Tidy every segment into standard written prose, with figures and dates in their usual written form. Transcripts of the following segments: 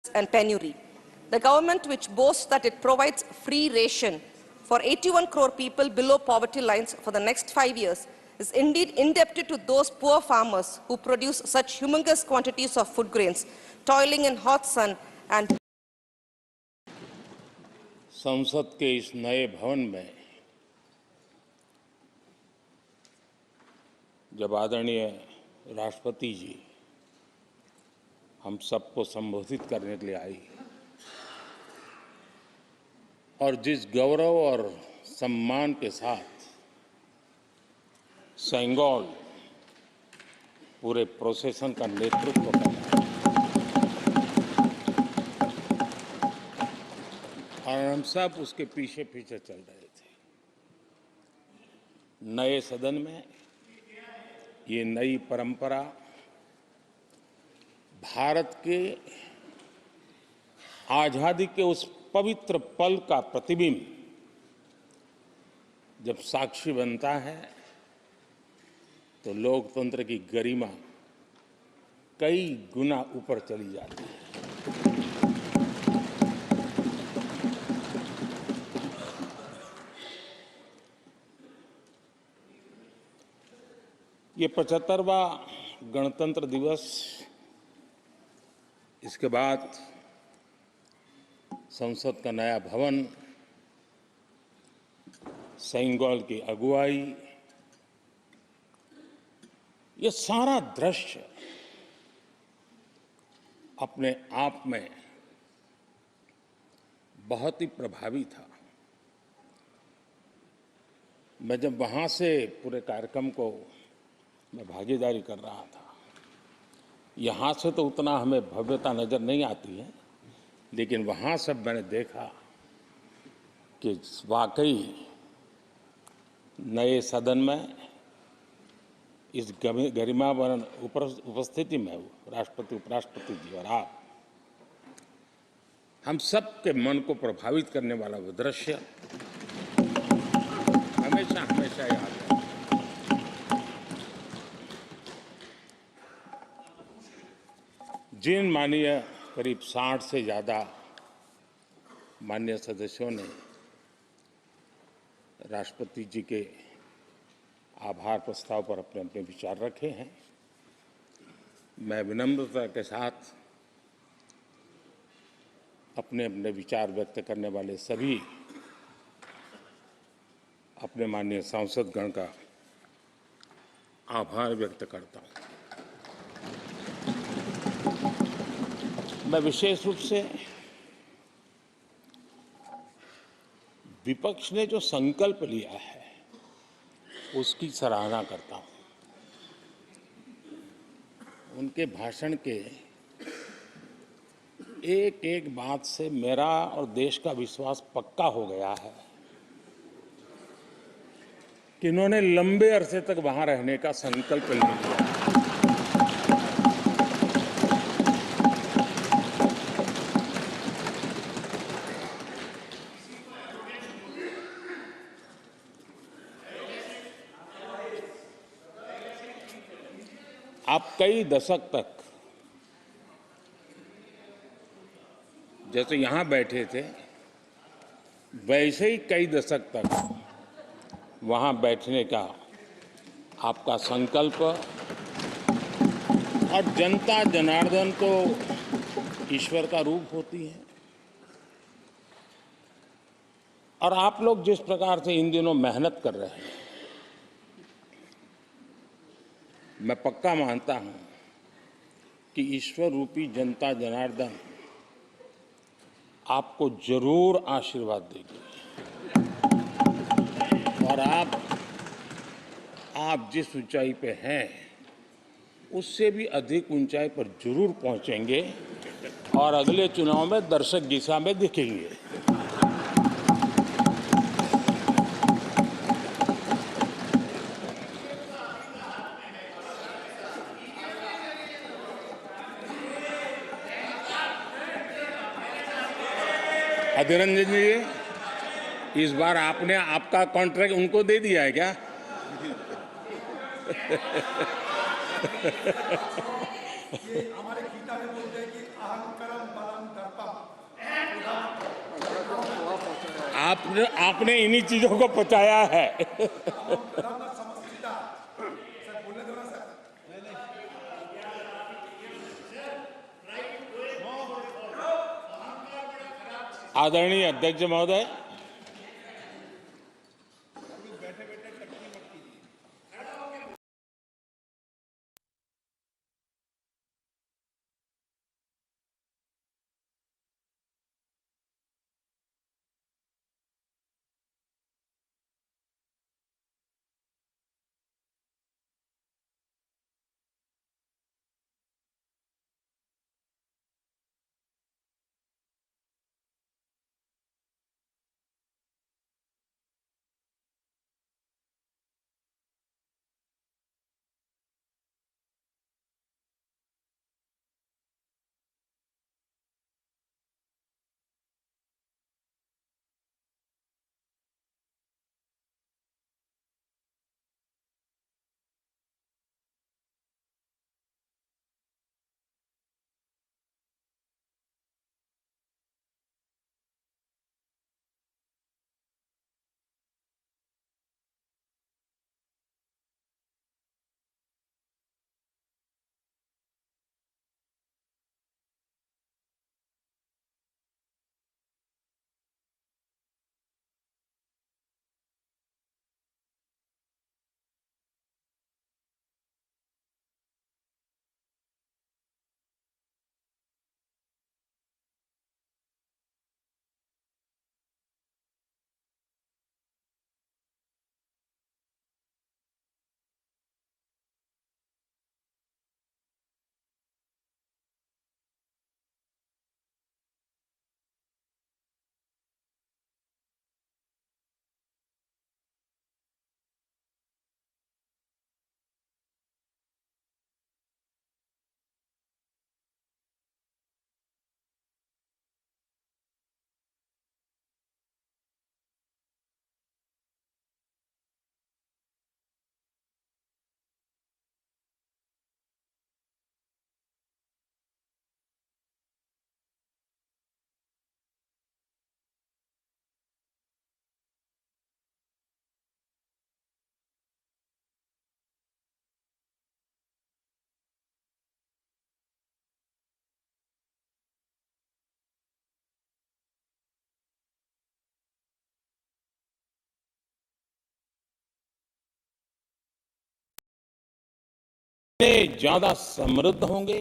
and penury. The government, which boasts that it provides free ration for 81 crore people below poverty lines for the next 5 years, is indeed indebted to those poor farmers who produce such humongous quantities of food grains, toiling in hot sun and संसद के इस नए भवन में जब आदरणीय राष्ट्रपति जी हम सबको संबोधित करने के लिए आई और जिस गौरव और सम्मान के साथ सेंगोल पूरे प्रोसेसन का नेतृत्व कर रहा है और हम सब उसके पीछे पीछे चल रहे थे। नए सदन में ये नई परंपरा भारत के आजादी के उस पवित्र पल का प्रतिबिंब जब साक्षी बनता है तो लोकतंत्र की गरिमा कई गुना ऊपर चली जाती है। ये 75वां गणतंत्र दिवस, इसके बाद संसद का नया भवन, सेंगोल की अगुवाई, ये सारा दृश्य अपने आप में बहुत ही प्रभावी था। मैं जब वहां से पूरे कार्यक्रम को मैं भागीदारी कर रहा था, यहाँ से तो उतना हमें भव्यता नजर नहीं आती है, लेकिन वहाँ सब मैंने देखा कि वाकई नए सदन में इस गरिमापूर्ण उपस्थिति में राष्ट्रपति, उपराष्ट्रपति जी और आप, हम सब के मन को प्रभावित करने वाला वो दृश्य हमेशा हमेशा याद है। जिन माननीय करीब 60 से ज़्यादा माननीय सदस्यों ने राष्ट्रपति जी के आभार प्रस्ताव पर अपने अपने विचार रखे हैं, मैं विनम्रता के साथ अपने अपने विचार व्यक्त करने वाले सभी अपने माननीय सांसदगण का आभार व्यक्त करता हूँ। मैं विशेष रूप से विपक्ष ने जो संकल्प लिया है उसकी सराहना करता हूं। उनके भाषण के एक एक बात से मेरा और देश का विश्वास पक्का हो गया है कि इन्होंने लंबे अरसे तक वहां रहने का संकल्प लिया। आप कई दशक तक जैसे यहां बैठे थे वैसे ही कई दशक तक वहां बैठने का आपका संकल्प, और जनता जनार्दन तो ईश्वर का रूप होती है, और आप लोग जिस प्रकार से इन दिनों मेहनत कर रहे हैं, मैं पक्का मानता हूं कि ईश्वर रूपी जनता जनार्दन आपको जरूर आशीर्वाद देगी और आप जिस ऊंचाई पे हैं उससे भी अधिक ऊंचाई पर जरूर पहुंचेंगे और अगले चुनाव में दर्शक दिशा में दिखेंगे। अधीर रंजन जी, इस बार आपने आपका कॉन्ट्रैक्ट उनको दे दिया है क्या? हमारे गीता में बोलते हैं कि अहंकारम बलम आपने आपने इन्हीं चीजों को पचाया है। आदरणीय अध्यक्ष महोदय, जितने ज्यादा समृद्ध होंगे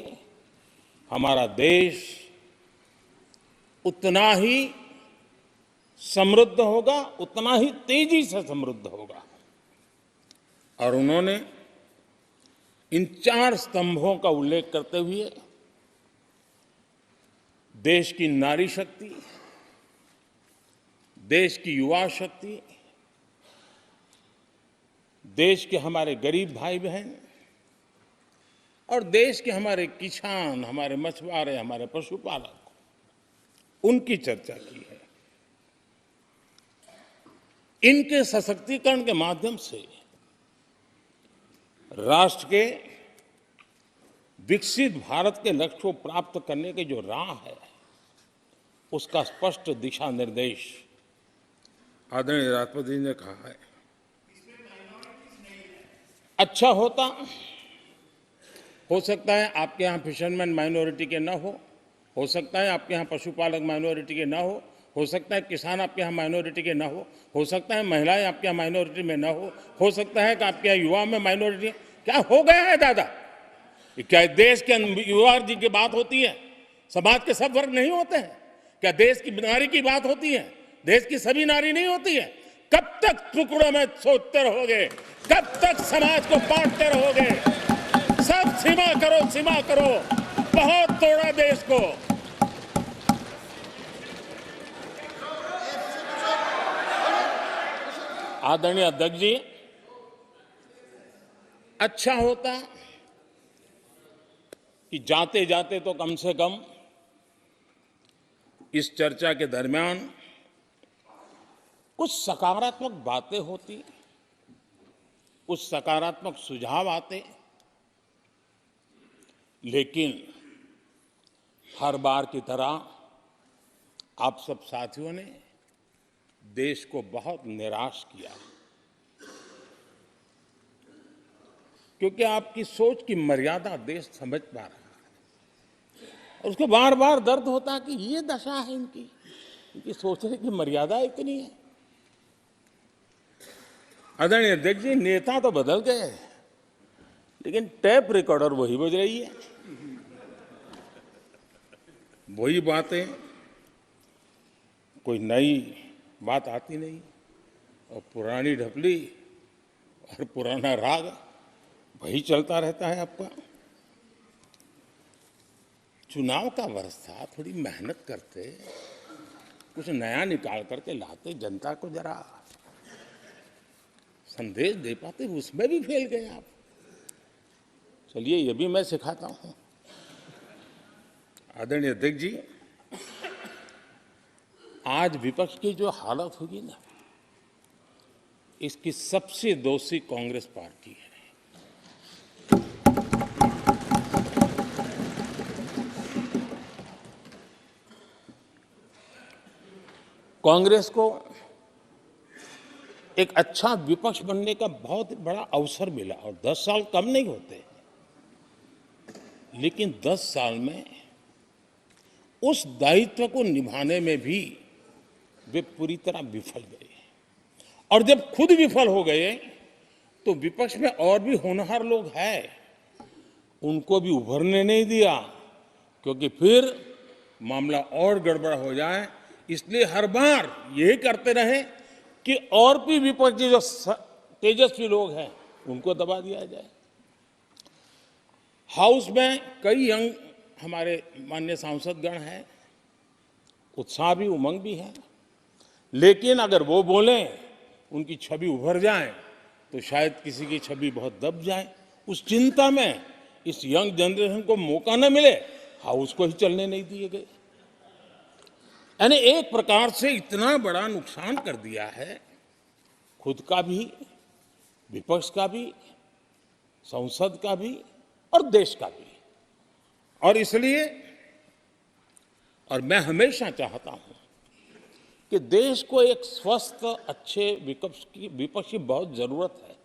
हमारा देश, उतना ही समृद्ध होगा, उतना ही तेजी से समृद्ध होगा। और उन्होंने इन 4 स्तंभों का उल्लेख करते हुए देश की नारी शक्ति, देश की युवा शक्ति, देश के हमारे गरीब भाई बहन और देश के हमारे किसान, हमारे मछुआरे, हमारे पशुपालक, उनकी चर्चा की है। इनके सशक्तिकरण के माध्यम से राष्ट्र के विकसित भारत के लक्ष्य को प्राप्त करने की जो राह है, उसका स्पष्ट दिशा निर्देश आदरणीय राष्ट्रपति जी ने कहा है। अच्छा होता, हो सकता है आपके यहाँ फिशरमैन माइनॉरिटी के ना हो सकता है आपके यहाँ पशुपालक माइनॉरिटी के ना हो सकता है किसान आपके यहाँ माइनॉरिटी के ना हो सकता है महिलाएं आपके यहाँ माइनॉरिटी में ना हो सकता है कि आपके यहाँ युवा में माइनॉरिटी। क्या हो गया है दादा? क्या देश के युवा जी की बात होती है? समाज के सब वर्ग नहीं होते हैं? क्या देश की नारी की बात होती है? देश की सभी नारी नहीं होती है? कब तक टुकड़ों में सोचते रहोगे? कब तक समाज को बांटते रहोगे? सब सीमा करो, सीमा करो। बहुत तोड़ा देश को। आदरणीय अध्यक्ष जी, अच्छा होता कि जाते जाते तो कम से कम इस चर्चा के दरमियान कुछ सकारात्मक बातें होती, कुछ सकारात्मक सुझाव आते। लेकिन हर बार की तरह आप सब साथियों ने देश को बहुत निराश किया, क्योंकि आपकी सोच की मर्यादा देश समझ पा रहा है। और उसको बार बार दर्द होता है कि ये दशा है इनकी सोचने की मर्यादा इतनी है। आदरणीय अध्यक्ष जी, नेता तो बदल गए, लेकिन टेप रिकॉर्डर वही बज रही है, वही बातें, कोई नई बात आती नहीं, और पुरानी ढपली और पुराना राग वही चलता रहता है आपका। चुनाव का वर्ष था, थोड़ी मेहनत करते, कुछ नया निकाल करके लाते, जनता को जरा संदेश दे पाते, उसमें भी फेल गए आप। चलिए, ये भी मैं सिखाता हूं। आदरणीय अध्यक्ष जी, आज विपक्ष की जो हालत होगी ना, इसकी सबसे दोषी कांग्रेस पार्टी है। कांग्रेस को एक अच्छा विपक्ष बनने का बहुत बड़ा अवसर मिला, और 10 साल कम नहीं होते, लेकिन 10 साल में उस दायित्व को निभाने में भी वे पूरी तरह विफल गए। और जब खुद विफल हो गए तो विपक्ष में और भी होनहार लोग हैं, उनको भी उभरने नहीं दिया, क्योंकि फिर मामला और गड़बड़ हो जाए। इसलिए हर बार यही करते रहे कि और भी विपक्षी जो तेजस्वी लोग हैं उनको दबा दिया जाए। हाउस में कई यंग हमारे माननीय सांसदगण हैं, उत्साह भी उमंग भी है, लेकिन अगर वो बोलें, उनकी छवि उभर जाए, तो शायद किसी की छवि बहुत दब जाए। उस चिंता में इस यंग जनरेशन को मौका न मिले, हाउस को ही चलने नहीं दिए गए। यानी एक प्रकार से इतना बड़ा नुकसान कर दिया है, खुद का भी, विपक्ष का भी, संसद का भी और देश का भी। और इसलिए, और मैं हमेशा चाहता हूं कि देश को एक स्वस्थ अच्छे विपक्ष की बहुत जरूरत है।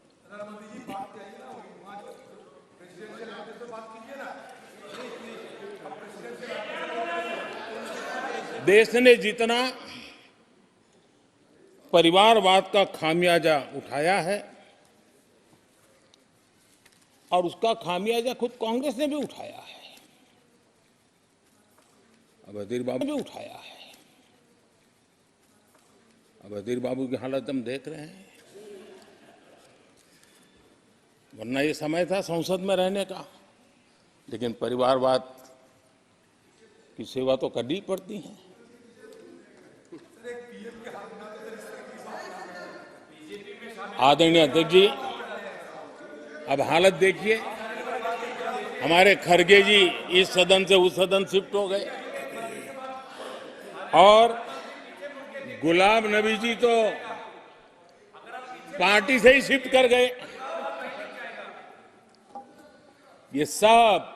देश ने जितना परिवारवाद का खामियाजा उठाया है, और उसका खामियाजा खुद कांग्रेस ने भी उठाया है, अब अधीर बाबू भी उठाया है। अब अधीर बाबू की हालत हम देख रहे हैं, वरना ये समय था संसद में रहने का, लेकिन परिवारवाद की सेवा तो करनी पड़ती है। आदरणीय अध्यक्ष जी, अब हालत देखिए, हमारे खड़गे जी इस सदन से उस सदन शिफ्ट हो गए, और गुलाम नबी जी तो पार्टी से ही शिफ्ट कर गए। ये सब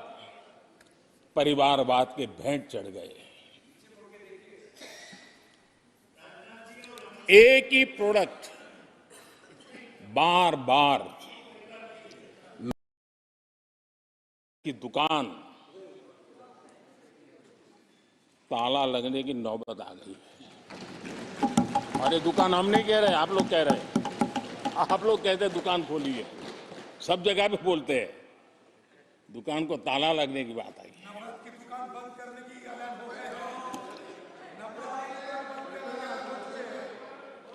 परिवारवाद के भेंट चढ़ गए। एक ही प्रोडक्ट बार बार की दुकान ताला लगने की नौबत आ गई है। और ये दुकान हम नहीं कह रहे, आप लोग कह रहे हैं। आप लोग कहते हैं दुकान खोलिए, सब जगह पे बोलते हैं, दुकान को ताला लगने की बात आई।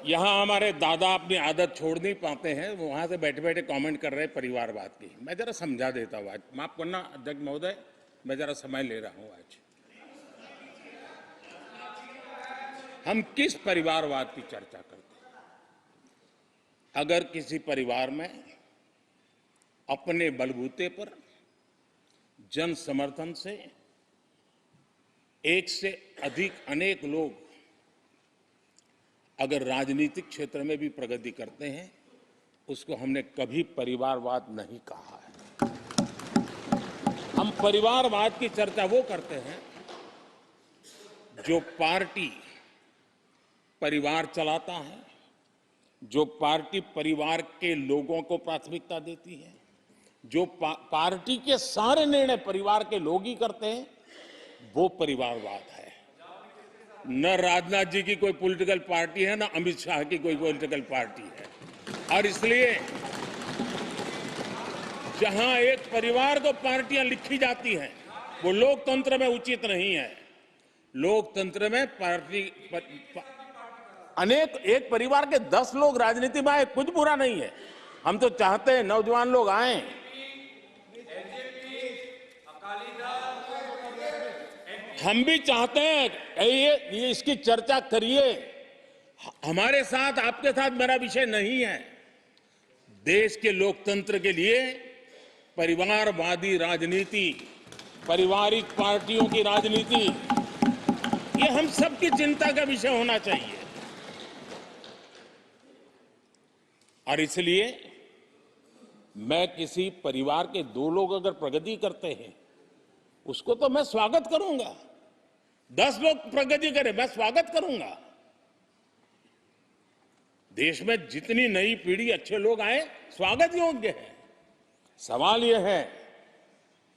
यहां हमारे दादा अपनी आदत छोड़ नहीं पाते हैं, वहां से बैठे बैठे कमेंट कर रहे हैं परिवारवाद की। मैं जरा समझा देता हूं, आज माफ करना अध्यक्ष महोदय, मैं जरा समय ले रहा हूं। आज हम किस परिवारवाद की चर्चा करते हैं? अगर किसी परिवार में अपने बलबूते पर जन समर्थन से एक से अधिक अनेक लोग अगर राजनीतिक क्षेत्र में भी प्रगति करते हैं, उसको हमने कभी परिवारवाद नहीं कहा है। हम परिवारवाद की चर्चा वो करते हैं जो पार्टी परिवार चलाता है, जो पार्टी परिवार के लोगों को प्राथमिकता देती है, जो पार्टी के सारे निर्णय परिवार के लोग ही करते हैं, वो परिवारवाद है। न राजनाथ जी की कोई पॉलिटिकल पार्टी है, न अमित शाह की कोई पॉलिटिकल पार्टी है। और इसलिए जहां एक परिवार को पार्टियां लिखी जाती हैं, वो लोकतंत्र में उचित नहीं है। लोकतंत्र में अनेक एक परिवार के 10 लोग राजनीति में आए, कुछ बुरा नहीं है। हम तो चाहते हैं नौजवान लोग आए। हम भी चाहते हैं ये इसकी चर्चा करिए। हमारे साथ, आपके साथ मेरा विषय नहीं है। देश के लोकतंत्र के लिए परिवारवादी राजनीति, पारिवारिक पार्टियों की राजनीति, ये हम सबकी चिंता का विषय होना चाहिए। और इसलिए मैं किसी परिवार के 2 लोग अगर प्रगति करते हैं, उसको तो मैं स्वागत करूंगा। 10 लोग प्रगति करें, मैं स्वागत करूंगा। देश में जितनी नई पीढ़ी अच्छे लोग आए, स्वागत योग्य है। सवाल यह है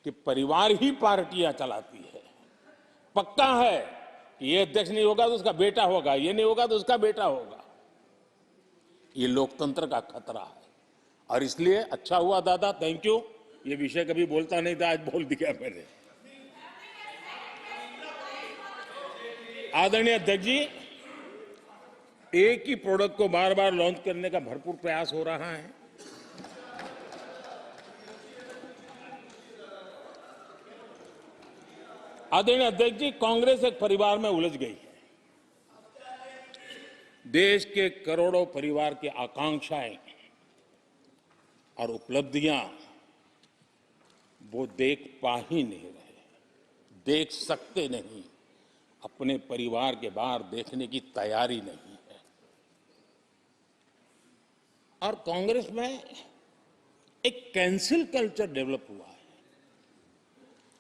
कि परिवार ही पार्टियां चलाती है। पक्का है कि ये अध्यक्ष नहीं होगा तो उसका बेटा होगा, ये नहीं होगा तो उसका बेटा होगा। ये लोकतंत्र का खतरा है। और इसलिए अच्छा हुआ दादा, थैंक यू। ये विषय कभी बोलता नहीं था, आज बोल दिया मैंने। आदरणीय अध्यक्ष जी, एक ही प्रोडक्ट को बार बार लॉन्च करने का भरपूर प्रयास हो रहा है। आदरणीय अध्यक्ष जी, कांग्रेस एक परिवार में उलझ गई है। देश के करोड़ों परिवार की आकांक्षाएं और उपलब्धियां वो देख पा ही नहीं रहे, देख सकते नहीं। अपने परिवार के बाहर देखने की तैयारी नहीं है। और कांग्रेस में एक कैंसिल कल्चर डेवलप हुआ है।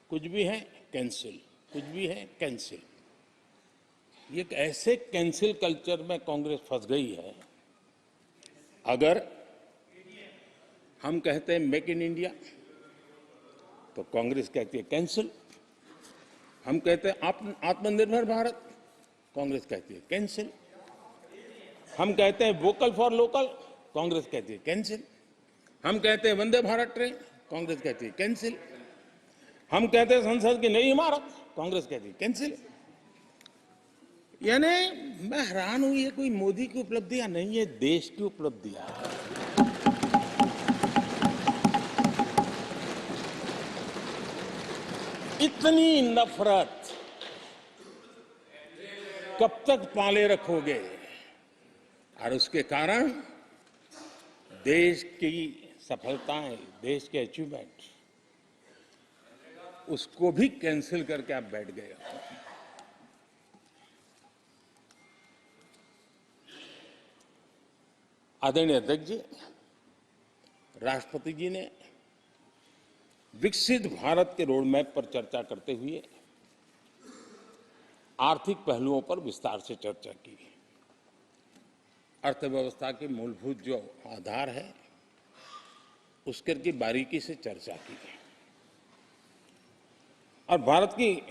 कुछ भी है कैंसिल, कुछ भी है कैंसिल। ये एक ऐसे कैंसिल कल्चर में कांग्रेस फंस गई है। अगर हम कहते हैं मेक इन इंडिया, तो कांग्रेस कहती है कैंसिल। हम कहते हैं आत्मनिर्भर भारत, कांग्रेस कहती है कैंसिल। हम कहते हैं वोकल फॉर लोकल, कांग्रेस कहती है कैंसिल। हम कहते हैं वंदे भारत ट्रेन, कांग्रेस कहती है कैंसिल। हम कहते हैं संसद की नई इमारत, कांग्रेस कहती है कैंसिल। यानी मैं हैरान हूं, ये कोई मोदी की उपलब्धियां नहीं है, देश की उपलब्धियां है। इतनी नफरत कब तक पाले रखोगे? और उसके कारण देश की सफलताएं, देश के अचीवमेंट, उसको भी कैंसिल करके आप बैठ गए हो। आदरणीय अध्यक्ष जी, राष्ट्रपति जी ने विकसित भारत के रोडमैप पर चर्चा करते हुए आर्थिक पहलुओं पर विस्तार से चर्चा की। अर्थव्यवस्था के मूलभूत जो आधार है, उसके की बारीकी से चर्चा की। और भारत की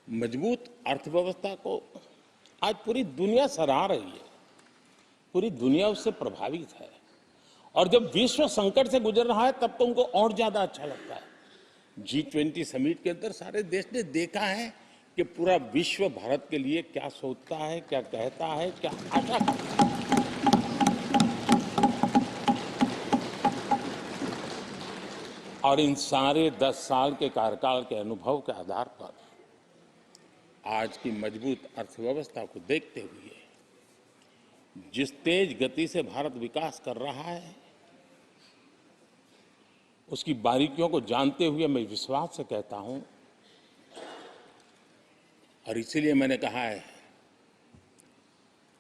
मजबूत अर्थव्यवस्था को आज पूरी दुनिया सराह रही है, पूरी दुनिया उससे प्रभावित है। और जब विश्व संकट से गुजर रहा है, तब तो उनको और ज्यादा अच्छा लगता है। G20 समिट के अंदर सारे देश ने देखा है कि पूरा विश्व भारत के लिए क्या सोचता है, क्या कहता है, क्या आशा करता है। और इन सारे 10 साल के कार्यकाल के अनुभव के आधार पर आज की मजबूत अर्थव्यवस्था को देखते हुए जिस तेज गति से भारत विकास कर रहा है, उसकी बारीकियों को जानते हुए मैं विश्वास से कहता हूं, और इसीलिए मैंने कहा है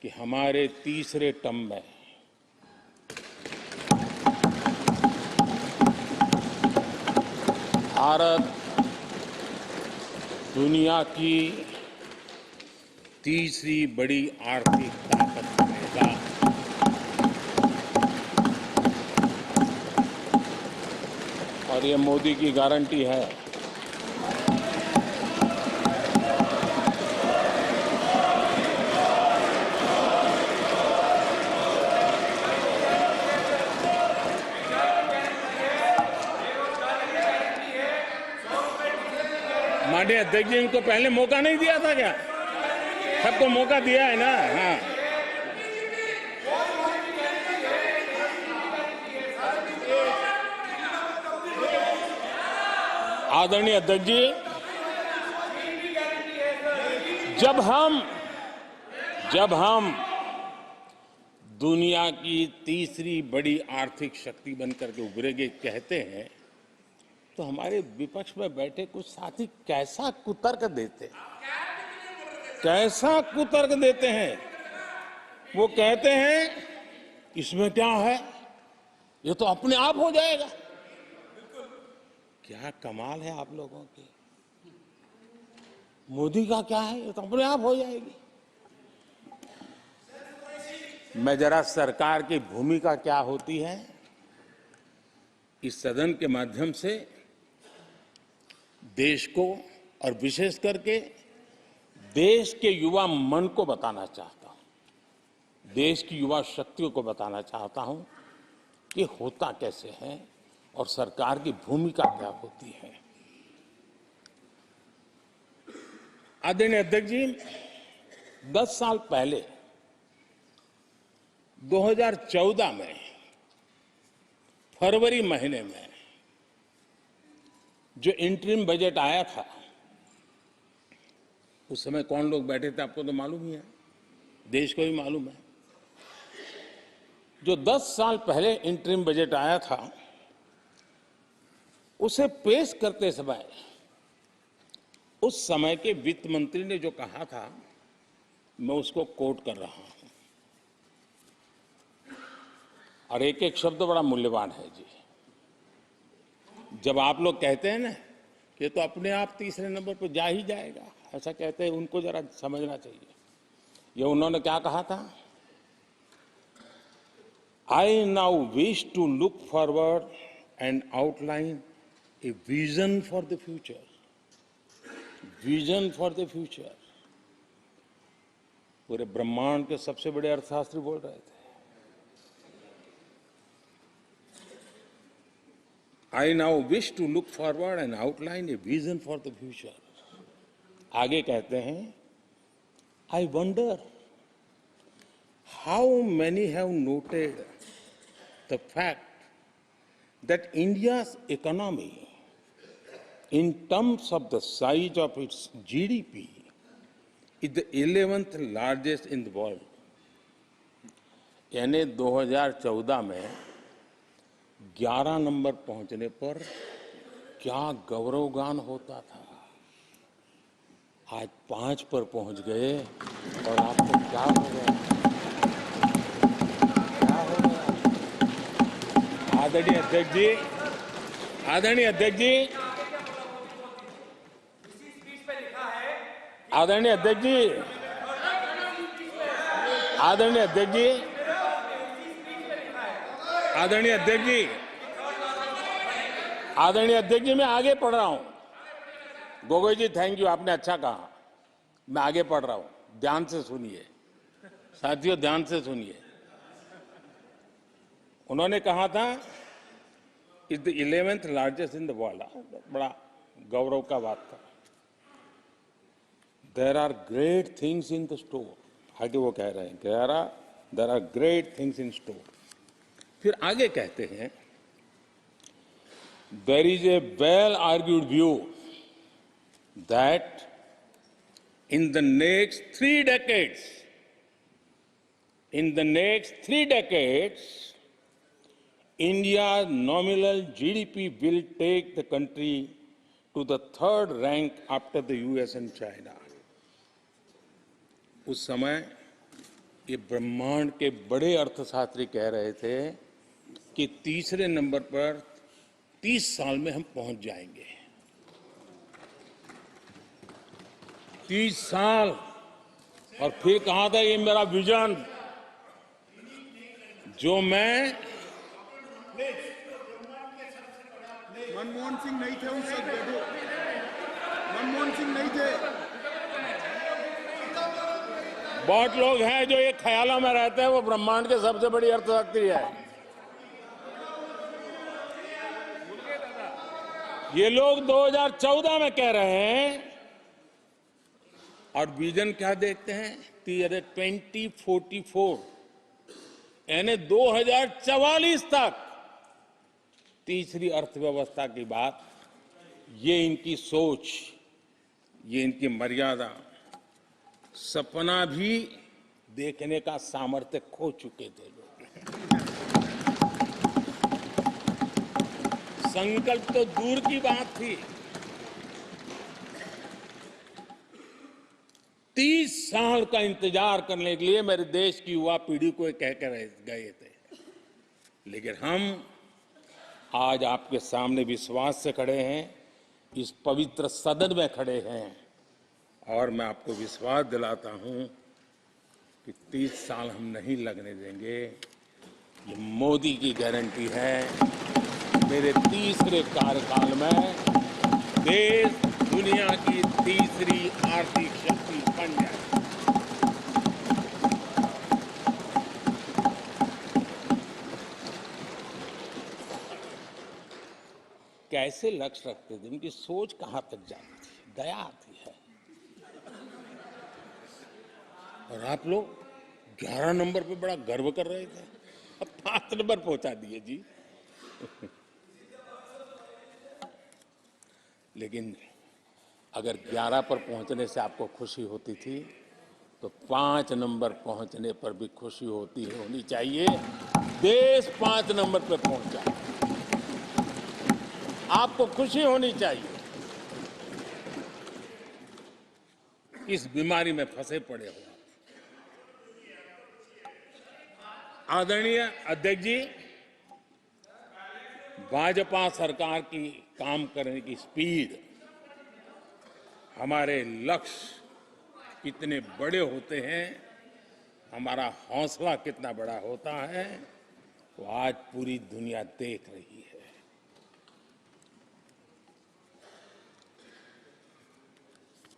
कि हमारे तीसरे टर्म में भारत दुनिया की तीसरी बड़ी आर्थिक ताकत बनेगा। और ये मोदी की गारंटी है। माननीय अध्यक्ष जी, इनको पहले मौका नहीं दिया था क्या? सबको मौका दिया है ना? हाँ। आदरणीय अध्यक्ष जी, जब हम दुनिया की तीसरी बड़ी आर्थिक शक्ति बनकर के उभरेंगे कहते हैं, तो हमारे विपक्ष में बैठे कुछ साथी कैसा कुतर्क देते हैं। वो कहते हैं इसमें क्या है, ये तो अपने आप हो जाएगा। क्या कमाल है आप लोगों की। मोदी का क्या है, ये तो अपने आप हो जाएगी। मैं जरा सरकार की भूमिका क्या होती है इस सदन के माध्यम से देश को और विशेष करके देश के युवा मन को बताना चाहता हूं, देश की युवा शक्तियों को बताना चाहता हूं कि होता कैसे है और सरकार की भूमिका क्या होती है। आदरणीय अध्यक्ष जी, 10 साल पहले 2014 में फरवरी महीने में जो इंटरिम बजट आया था, उस समय कौन लोग बैठे थे आपको तो मालूम ही है, देश को भी मालूम है। जो 10 साल पहले इंटरिम बजट आया था, उसे पेश करते समय उस समय के वित्त मंत्री ने जो कहा था, मैं उसको कोट कर रहा हूं, और एक एक शब्द बड़ा मूल्यवान है जी। जब आप लोग कहते हैं ना कि तो अपने आप तीसरे नंबर पर जा ही जाएगा, ऐसा कहते हैं, उनको जरा समझना चाहिए। ये उन्होंने क्या कहा था, I now wish to look forward and outline a vision for the future. Vision for the future. पूरे ब्रह्मांड के सबसे बड़े अर्थशास्त्री बोल रहे थे। I now wish to look forward and outline a vision for the future. आगे कहते हैं, I wonder how many have noted the fact that India's economy, in terms of the size of its GDP, is the 11th largest in the world. यानी 2014 में 11 number पहुंचने पर क्या गौरवगान होता था। आज 5 पर पहुंच गए और आपको क्या हो गया, क्या हो गया। आदरणीय अध्यक्ष जी, आदरणीय अध्यक्ष जी, आदरणीय अध्यक्ष जी, आदरणीय अध्यक्ष जी, आदरणीय अध्यक्ष जी, आदरणीय अध्यक्ष जी, मैं आगे पढ़ रहा हूं। गोगोई जी, थैंक यू, आपने अच्छा कहा। मैं आगे पढ़ रहा हूं, ध्यान से सुनिए साथियों, ध्यान से सुनिए। उन्होंने कहा था is the 11th largest in the world. बड़ा गौरव का बात था। There are great things in the store. आगे वो कह रहे हैं, there are great things in store. फिर आगे कहते हैं, there is a well argued view that in the next 3 decades, India's nominal GDP will take the country to the 3rd rank after the US and China. उस समय ये ब्रह्मांड के बड़े अर्थशास्त्री कह रहे थे कि तीसरे नंबर पर 30 साल में हम पहुंच जाएंगे। 30 साल और फिर कहा था ये मेरा विजन जो मैं मनमोहन सिंह नहीं थे उस वक्त, देखो मनमोहन सिंह नहीं थे। बहुत लोग हैं जो ये ख्यालों में रहते हैं वो ब्रह्मांड के सबसे बड़ी अर्थशक्ति है। ये लोग 2014 में कह रहे हैं और विजन क्या देखते हैं 2044 यानी 2044 तक तीसरी अर्थव्यवस्था की बात। ये इनकी सोच, ये इनकी मर्यादा, सपना भी देखने का सामर्थ्य खो चुके थे लोग। संकल्प तो दूर की बात थी। 30 साल का इंतजार करने के लिए मेरे देश की युवा पीढ़ी को कह कर गए थे, लेकिन हम आज आपके सामने विश्वास से खड़े हैं, इस पवित्र सदन में खड़े हैं और मैं आपको विश्वास दिलाता हूं कि 30 साल हम नहीं लगने देंगे। ये मोदी की गारंटी है। मेरे तीसरे कार्यकाल में देश दुनिया की तीसरी आर्थिक शक्ति बन जाए। कैसे लक्ष्य रखते थे, उनकी सोच कहां तक जाती थी, दया आती है। और आप लोग 11 नंबर पे बड़ा गर्व कर रहे थे, अब 5 नंबर पहुंचा दिए जी। लेकिन अगर 11 पर पहुंचने से आपको खुशी होती थी तो 5 नंबर पहुंचने पर भी खुशी होनी चाहिए। देश 5 नंबर पर पहुंचा, आपको खुशी होनी चाहिए। इस बीमारी में फंसे पड़े हो। आदरणीय अध्यक्ष जी, भाजपा सरकार की काम करने की स्पीड, हमारे लक्ष्य कितने बड़े होते हैं, हमारा हौसला कितना बड़ा होता है, वो आज पूरी दुनिया देख रही है।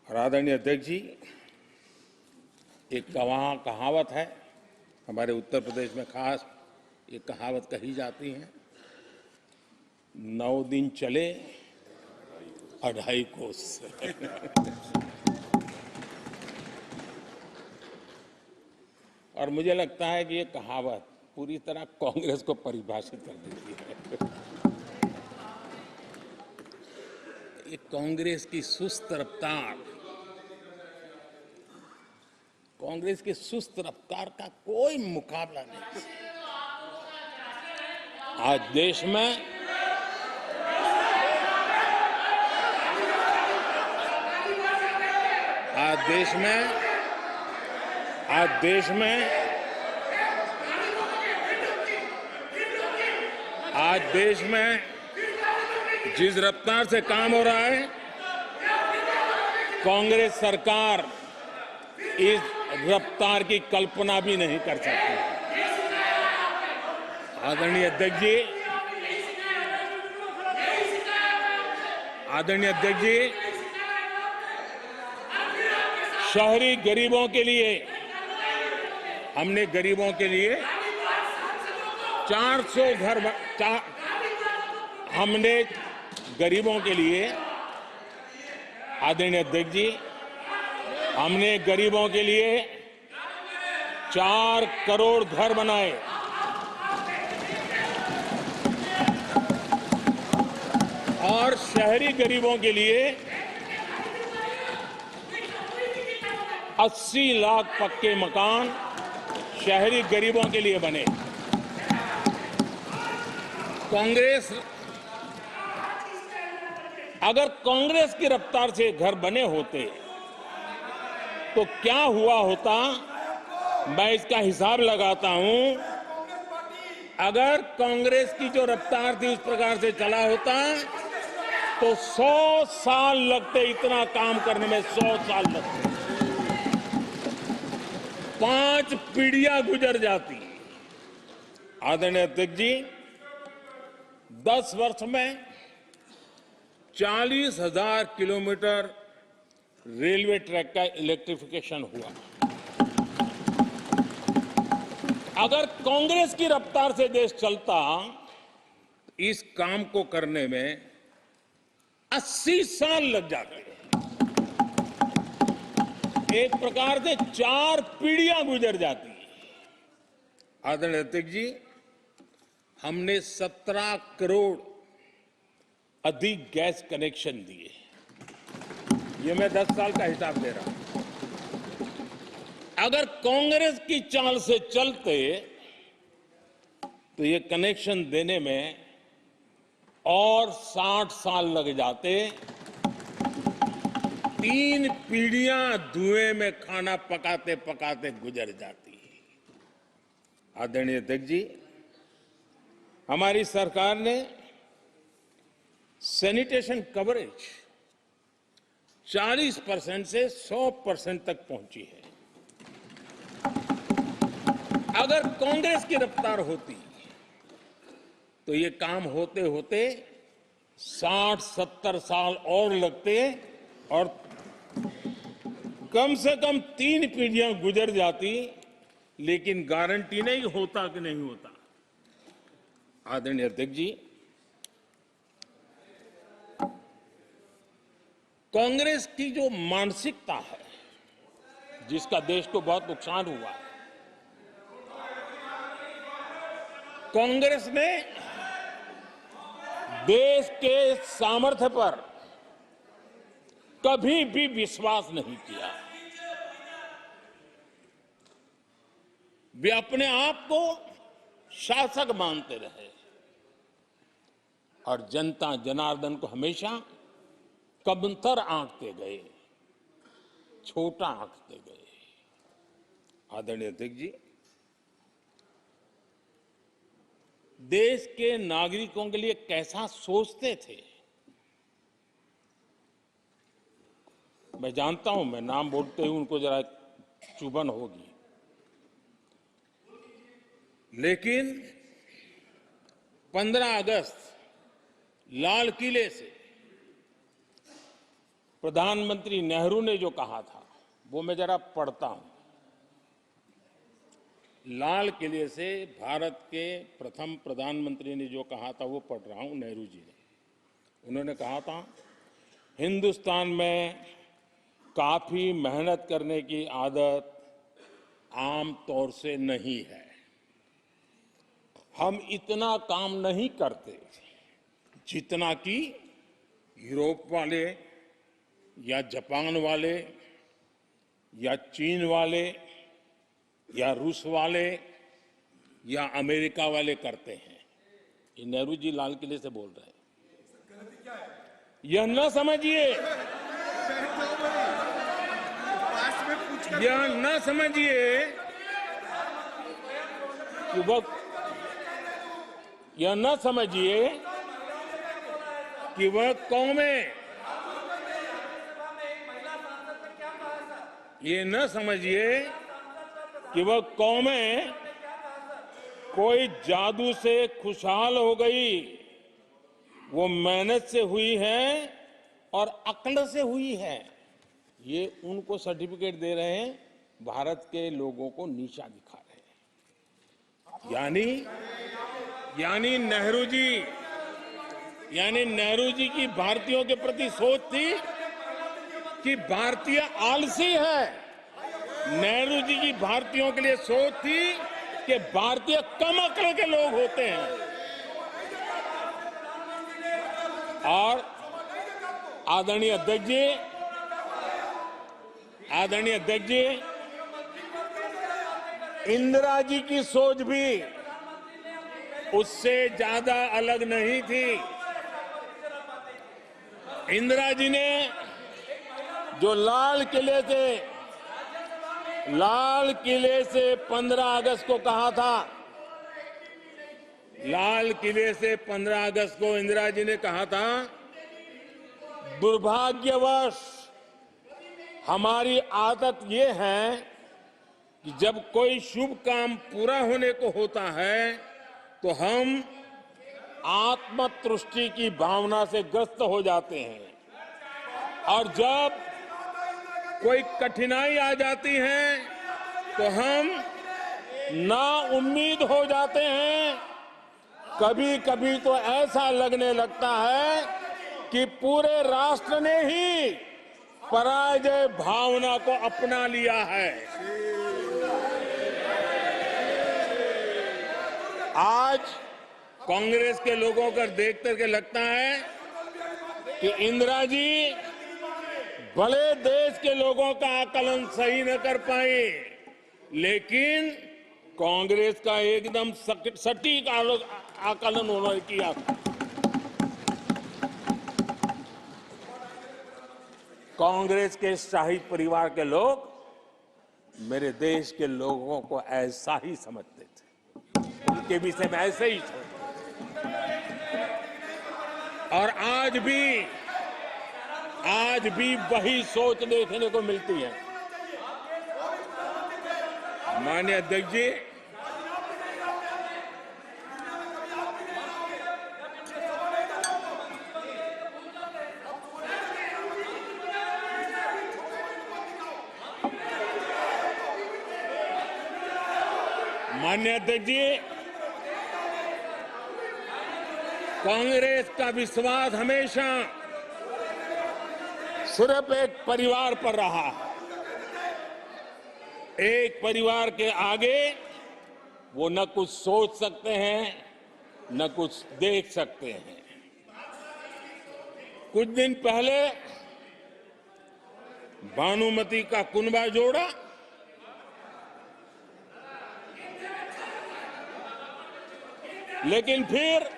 और आदरणीय अध्यक्ष जी, एक कहावत है हमारे उत्तर प्रदेश में, खास ये कहावत कही जाती है, 9 दिन चले 2.5 कोस। और मुझे लगता है कि ये कहावत पूरी तरह कांग्रेस को परिभाषित कर देती है। ये कांग्रेस की सुस्त रफ्तार, कांग्रेस की सुस्त रफ्तार का कोई मुकाबला नहीं। आज देश में जिस रफ्तार से काम हो रहा है, कांग्रेस सरकार इस रफ्तार की कल्पना भी नहीं कर सकती। आदरणीय अध्यक्ष जी, शहरी गरीबों के लिए हमने गरीबों के लिए 400 घर हमने गरीबों के लिए, आदरणीय अध्यक्ष जी, हमने गरीबों के लिए 4 करोड़ घर बनाए। और शहरी गरीबों के लिए 80 लाख पक्के मकान शहरी गरीबों के लिए बने। अगर कांग्रेस की रफ्तार से घर बने होते तो क्या हुआ होता, मैं इसका हिसाब लगाता हूं। अगर कांग्रेस की जो रफ्तार थी उस प्रकार से चला होता तो 100 साल लगते, इतना काम करने में 100 साल लगते। 5 पीढ़ियां गुजर जाती। आदरणीय अध्यक्ष जी, 10 वर्ष में 40,000 किलोमीटर रेलवे ट्रैक का इलेक्ट्रिफिकेशन हुआ। अगर कांग्रेस की रफ्तार से देश चलता, इस काम को करने में 80 साल लग जाते। एक प्रकार से 4 पीढ़ियां गुजर जाती। आदरणीय अध्यक्ष जी, हमने 17 करोड़ अधिक गैस कनेक्शन दिए। ये मैं 10 साल का हिसाब दे रहा हूं। अगर कांग्रेस की चाल से चलते तो ये कनेक्शन देने में और 60 साल लग जाते। 3 पीढ़ियां धुएं में खाना पकाते पकाते गुजर जाती। आदरणीय अध्यक्ष जी, हमारी सरकार ने सैनिटेशन कवरेज 40% से 100% तक पहुंची है। अगर कांग्रेस की रफ्तार होती तो ये काम होते होते 60-70 साल और लगते और कम से कम 3 पीढ़ियां गुजर जाती, लेकिन गारंटी नहीं होता कि नहीं होता। आदरणीय अध्यक्ष जी, कांग्रेस की जो मानसिकता है, जिसका देश को बहुत नुकसान हुआ है, कांग्रेस ने देश के सामर्थ्य पर कभी भी विश्वास नहीं किया। वे अपने आप को शासक मानते रहे और जनता जनार्दन को हमेशा कमतर आंकते गए, छोटा आंकते गए। आदरणीय अध्यक्ष जी, देश के नागरिकों के लिए कैसा सोचते थे, मैं जानता हूं, मैं नाम बोलते हुए उनको जरा चुभन होगी, लेकिन 15 अगस्त लाल किले से प्रधानमंत्री नेहरू ने जो कहा था वो मैं जरा पढ़ता हूं। लाल किले से भारत के प्रथम प्रधानमंत्री ने जो कहा था वो पढ़ रहा हूं, नेहरू जी ने। उन्होंने कहा था, हिंदुस्तान में काफी मेहनत करने की आदत आम तौर से नहीं है। हम इतना काम नहीं करते जितना कि यूरोप वाले या जापान वाले या चीन वाले या रूस वाले या अमेरिका वाले करते हैं। ये नेहरू जी लाल किले से बोल रहे हैं। यह न समझिए, यह न समझिए कि यह न समझिए कि वह कौमें, ये न समझिए कि वह कौमें कोई जादू से खुशहाल हो गई। वो मेहनत से हुई है और अक्ल से हुई है। ये उनको सर्टिफिकेट दे रहे हैं, भारत के लोगों को नीचा दिखा रहे हैं। यानी नेहरू जी की भारतीयों के प्रति सोच थी कि भारतीय आलसी है। नेहरू जी की भारतीयों के लिए सोच थी कि भारतीय कम अक्ल के लोग होते हैं। और आदरणीय अध्यक्ष जी, इंदिरा जी की सोच भी उससे ज्यादा अलग नहीं थी। इंदिरा जी ने जो लाल किले से 15 अगस्त को कहा था, लाल किले से 15 अगस्त को इंदिरा जी ने कहा था, दुर्भाग्यवश हमारी आदत ये है कि जब कोई शुभ काम पूरा होने को होता है तो हम आत्मतुष्टि की भावना से ग्रस्त हो जाते हैं और जब कोई कठिनाई आ जाती है तो हम ना उम्मीद हो जाते हैं। कभी कभी तो ऐसा लगने लगता है कि पूरे राष्ट्र ने ही पराजय भावना को अपना लिया है। आज कांग्रेस के लोगों को देख करके लगता है कि इंदिरा जी भले देश के लोगों का आकलन सही न कर पाए, लेकिन कांग्रेस का एकदम सटीक आकलन उन्होंने किया। कांग्रेस के शाही परिवार के लोग मेरे देश के लोगों को ऐसा ही समझते थे, उनके विषय में ऐसे ही सोचते। और आज भी वही सोच देखने को मिलती है। माननीय अध्यक्ष जी, माननीय अध्यक्ष जी, कांग्रेस का विश्वास हमेशा सिर्फ एक परिवार पर रहा। एक परिवार के आगे वो न कुछ सोच सकते हैं, न कुछ देख सकते हैं। कुछ दिन पहले भानुमति का कुनबा जोड़ा लेकिन फिर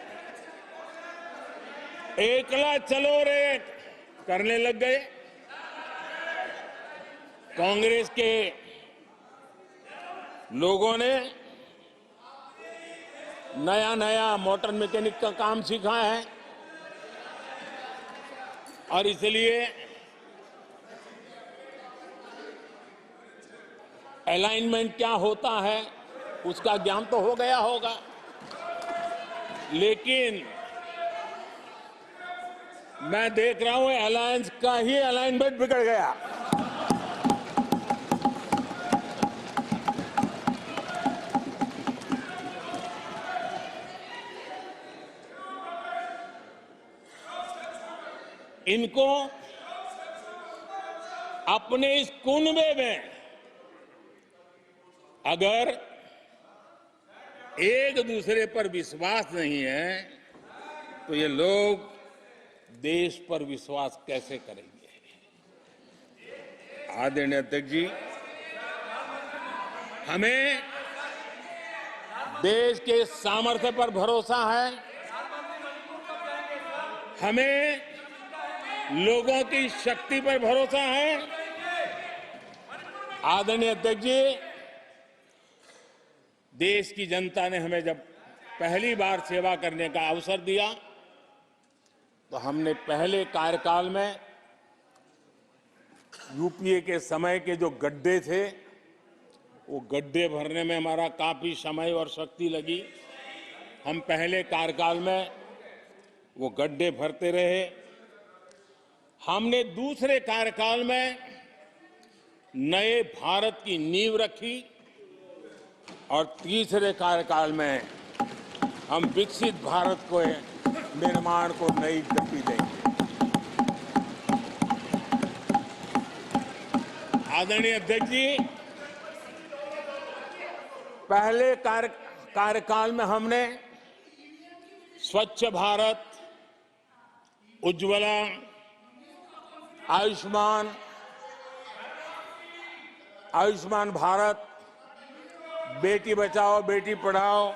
एकला चलो रे करने लग गए। कांग्रेस के लोगों ने नया मोटर मैकेनिक का काम सीखा है और इसलिए अलाइनमेंट क्या होता है उसका ज्ञान तो हो गया होगा, लेकिन मैं देख रहा हूं अलायंस का ही अलाइनमेंट बिगड़ गया। इनको अपने इस कुनबे में अगर एक दूसरे पर विश्वास नहीं है तो ये लोग देश पर विश्वास कैसे करेंगे। आदरणीय अध्यक्ष जी, हमें देश के सामर्थ्य पर भरोसा है, हमें लोगों की शक्ति पर भरोसा है। आदरणीय अध्यक्ष जी, देश की जनता ने हमें जब पहली बार सेवा करने का अवसर दिया तो हमने पहले कार्यकाल में यूपीए के समय के जो गड्ढे थे वो गड्ढे भरने में हमारा काफी समय और शक्ति लगी। हम पहले कार्यकाल में वो गड्ढे भरते रहे। हमने दूसरे कार्यकाल में नए भारत की नींव रखी और तीसरे कार्यकाल में हम विकसित भारत को निर्माण को नई गति देंगे। आदरणीय अध्यक्ष जी, पहले कार्यकाल में हमने स्वच्छ भारत, उज्ज्वला, आयुष्मान भारत, बेटी बचाओ बेटी पढ़ाओ,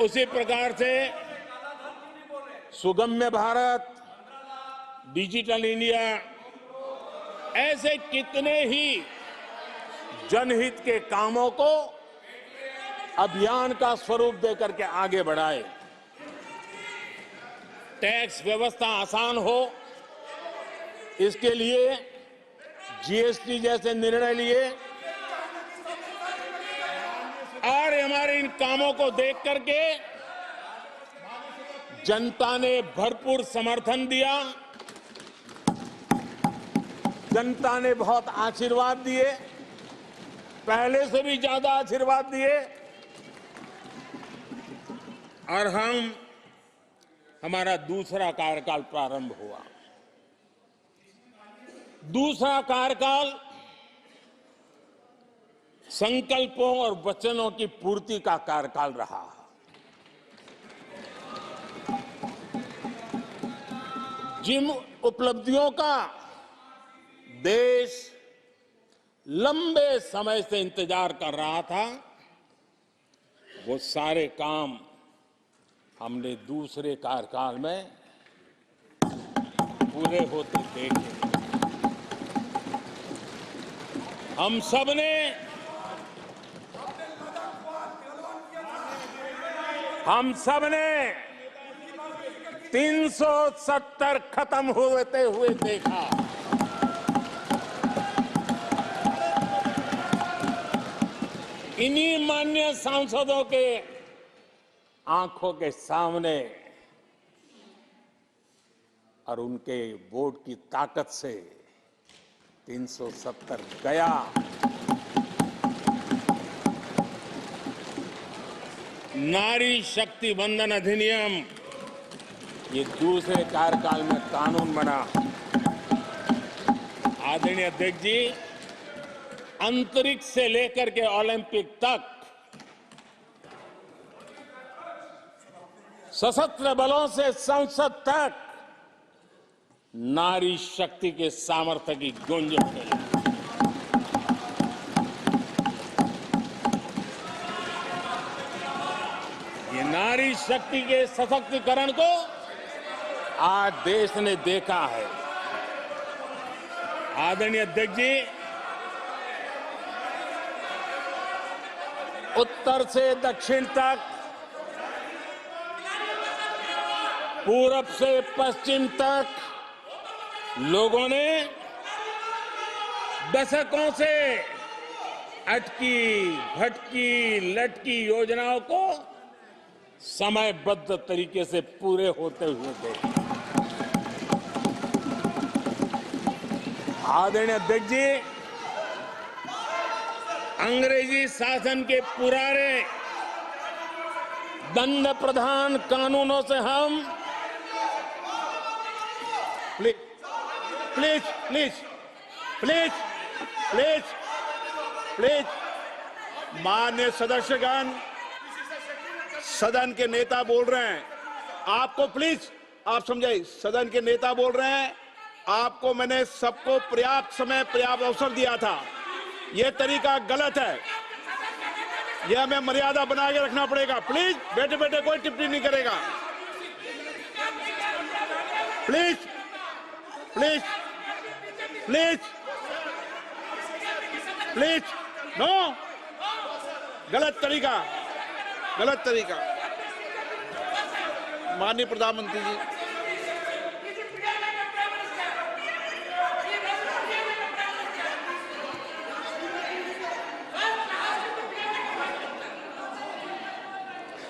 उसी प्रकार से सुगम्य भारत, डिजिटल इंडिया, ऐसे कितने ही जनहित के कामों को अभियान का स्वरूप देकर के आगे बढ़ाए। टैक्स व्यवस्था आसान हो, इसके लिए जीएसटी जैसे निर्णय लिए और हमारे इन कामों को देख करके जनता ने भरपूर समर्थन दिया। जनता ने बहुत आशीर्वाद दिए, पहले से भी ज्यादा आशीर्वाद दिए और हमारा दूसरा कार्यकाल प्रारंभ हुआ। दूसरा कार्यकाल संकल्पों और वचनों की पूर्ति का कार्यकाल रहा। जिन उपलब्धियों का देश लंबे समय से इंतजार कर रहा था, वो सारे काम हमने दूसरे कार्यकाल में पूरे होते देखे। हम सबने 370 खत्म होते हुए देखा। इन्हीं माननीय सांसदों के आंखों के सामने और उनके वोट की ताकत से 370 गया। नारी शक्ति वंदन अधिनियम ये दूसरे कार्यकाल में कानून बना। आदरणीय अध्यक्ष जी, अंतरिक्ष से लेकर के ओलंपिक तक सशस्त्र बलों से संसद तक नारी शक्ति के सामर्थ्य की गूंज उठी। ये नारी शक्ति के सशक्तिकरण को आज देश ने देखा है। आदरणीय अध्यक्ष जी, उत्तर से दक्षिण तक, पूरब से पश्चिम तक लोगों ने दशकों से अटकी भटकी लटकी योजनाओं को समयबद्ध तरीके से पूरे होते हुए देखा। आदरणीय अध्यक्ष जी, अंग्रेजी शासन के पुराने दंड प्रधान कानूनों से हम प्लीज माननीय सदस्यगण, सदन के नेता बोल रहे हैं, आपको प्लीज आप समझाइए। सदन के नेता बोल रहे हैं, आपको मैंने सबको पर्याप्त समय पर्याप्त अवसर दिया था। यह तरीका गलत है, यह हमें मर्यादा बना के रखना पड़ेगा। प्लीज बैठे बैठे कोई टिप्पणी नहीं करेगा। Please please please please no, गलत तरीका, गलत तरीका। माननीय प्रधानमंत्री जी,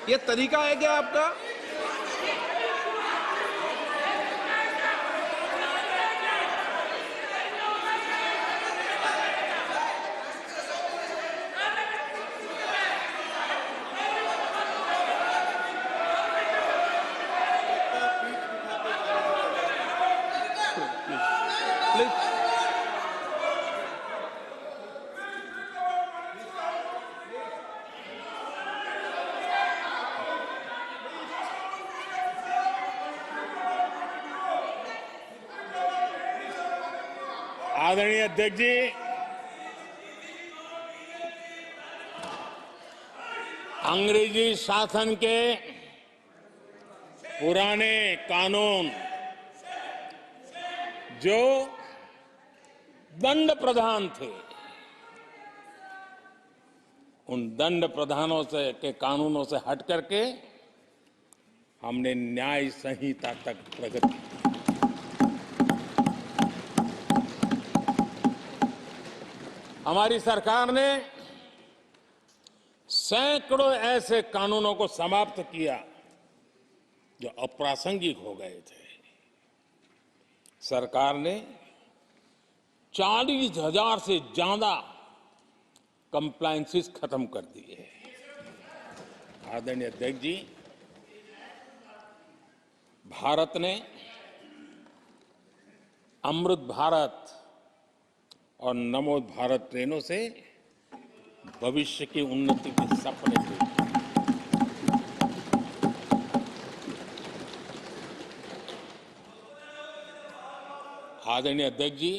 ये तरीका है क्या आपका? आदरणीय अध्यक्ष जी, अंग्रेजी शासन के पुराने कानून जो दंड प्रधान थे, उन दंड प्रधानों से के कानूनों से हट करके हमने न्याय संहिता तक प्रगति की। हमारी सरकार ने सैकड़ों ऐसे कानूनों को समाप्त किया जो अप्रासंगिक हो गए थे। सरकार ने 40,000 से ज्यादा कंप्लायंसेस खत्म कर दिए। आदरणीय अध्यक्ष जी, भारत ने अमृत भारत और नमो भारत ट्रेनों से भविष्य की उन्नति के सपने देखे। आदरणीय अध्यक्ष जी,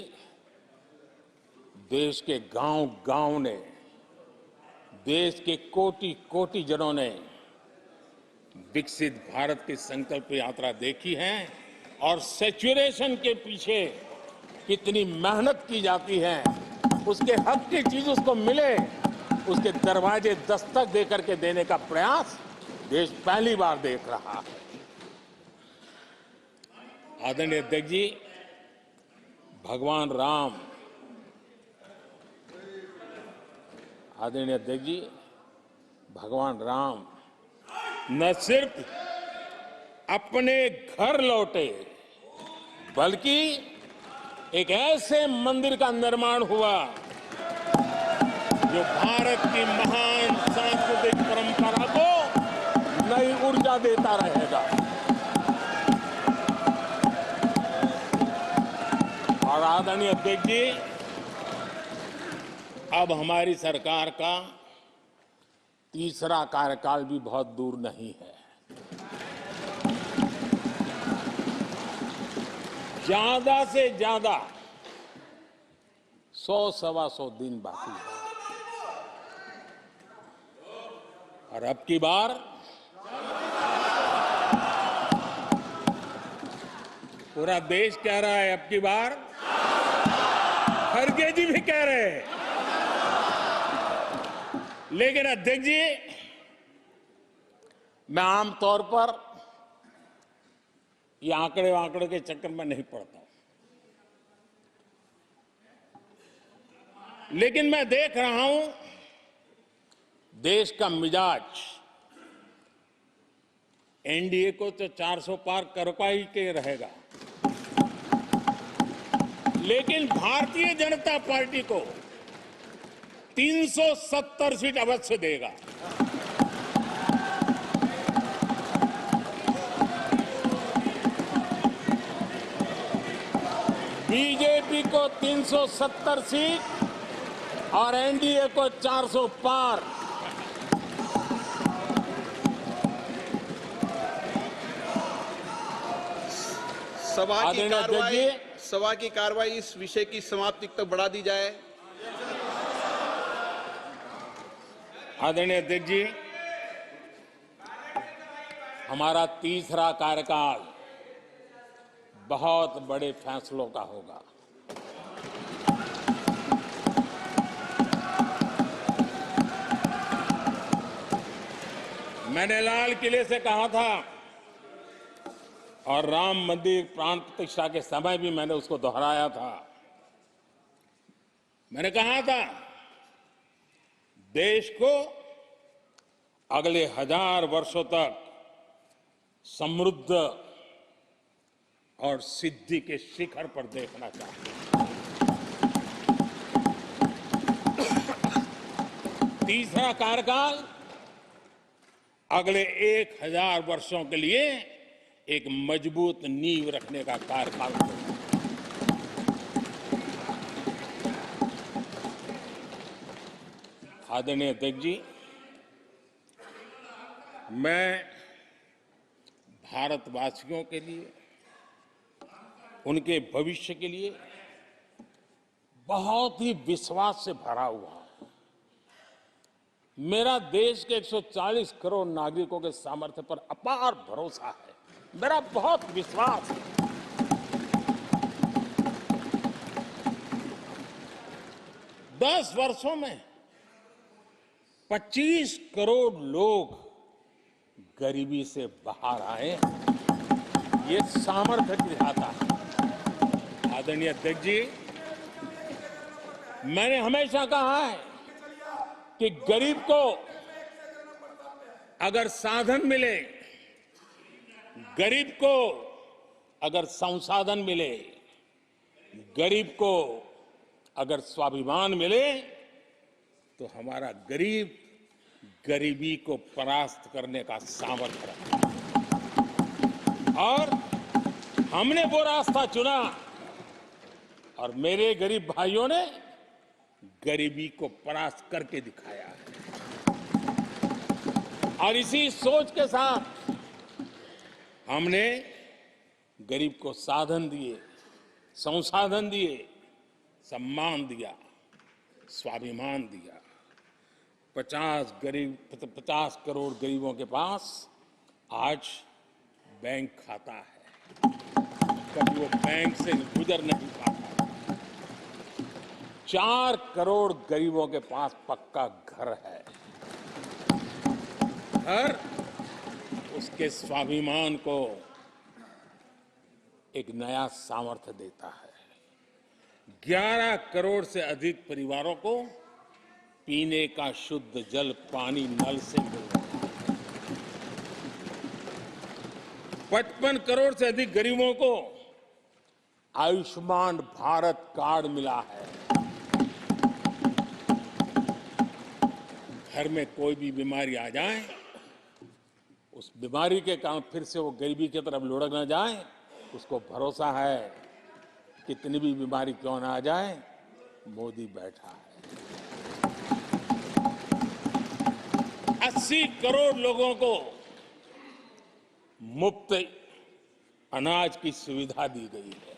देश के गांव-गांव ने, देश के कोटि-कोटि जनों ने विकसित भारत की संकल्प यात्रा देखी है और सैचुरेशन के पीछे कितनी मेहनत की जाती है, उसके हक की चीज उसको मिले, उसके दरवाजे दस्तक देकर के देने का प्रयास देश पहली बार देख रहा है। आदरणीय अध्यक्ष जी, भगवान राम, आदरणीय अध्यक्ष जी, भगवान राम न सिर्फ अपने घर लौटे, बल्कि एक ऐसे मंदिर का निर्माण हुआ जो भारत की महान सांस्कृतिक परंपरा को नई ऊर्जा देता रहेगा। और आदरणीय अध्यक्ष जी, अब हमारी सरकार का तीसरा कार्यकाल भी बहुत दूर नहीं है। ज्यादा से ज्यादा 100-125 दिन बाकी है। और अब की बार पूरा देश कह रहा है, अब की बार खड़गे जी भी कह रहे हैं। लेकिन अध्यक्ष जी, मैं आमतौर पर ये आंकड़े के चक्कर में नहीं पड़ता, लेकिन मैं देख रहा हूं देश का मिजाज एनडीए को तो 400 पार करवा ही के रहेगा, लेकिन भारतीय जनता पार्टी को 370 सीट अवश्य देगा। बीजेपी को 370 सीट और एनडीए को 400 पार। सभा की कार्रवाई इस विषय की समाप्ति तक बढ़ा दी जाए। आदरणीय अध्यक्ष जी, हमारा तीसरा कार्यकाल बहुत बड़े फैसलों का होगा। मैंने लाल किले से कहा था और राम मंदिर प्राण प्रतिष्ठा के समय भी मैंने उसको दोहराया था। मैंने कहा था, देश को अगले 1000 वर्षों तक समृद्ध और सिद्धि के शिखर पर देखना चाहिए। तीसरा कार्यकाल अगले 1000 वर्षों के लिए एक मजबूत नींव रखने का कार्यकाल होगा। आदरणीय अध्यक्ष जी, मैं भारतवासियों के लिए, उनके भविष्य के लिए बहुत ही विश्वास से भरा हुआ हूं। मेरा देश के 140 करोड़ नागरिकों के सामर्थ्य पर अपार भरोसा है, मेरा बहुत विश्वास है। दस वर्षों में 25 करोड़ लोग गरीबी से बाहर आए, ये सामर्थ्य दिखाता है। आदरणीय अध्यक्ष जी, मैंने हमेशा कहा है कि गरीब को अगर साधन मिले, गरीब को अगर संसाधन मिले, गरीब को अगर स्वाभिमान मिले, तो हमारा गरीब गरीबी को परास्त करने का सामर्थ्य रखता है। और हमने वो रास्ता चुना और मेरे गरीब भाइयों ने गरीबी को परास्त करके दिखाया है। और इसी सोच के साथ हमने गरीब को साधन दिए, संसाधन दिए, सम्मान दिया, स्वाभिमान दिया। 50 करोड़ गरीबों के पास आज बैंक खाता है। कभी वो बैंक से गुजर नहीं पाता। 4 करोड़ गरीबों के पास पक्का घर है। घर उसके स्वाभिमान को एक नया सामर्थ्य देता है। 11 करोड़ से अधिक परिवारों को पीने का शुद्ध जल पानी नल से मिल रहा है। 55 करोड़ से अधिक गरीबों को आयुष्मान भारत कार्ड मिला है। घर में कोई भी बीमारी आ जाए, उस बीमारी के कारण फिर से वो गरीबी की तरफ लुढ़क न जाए, उसको भरोसा है कितनी भी बीमारी क्यों ना आ जाए, मोदी बैठा है। 80 करोड़ लोगों को मुफ्त अनाज की सुविधा दी गई है।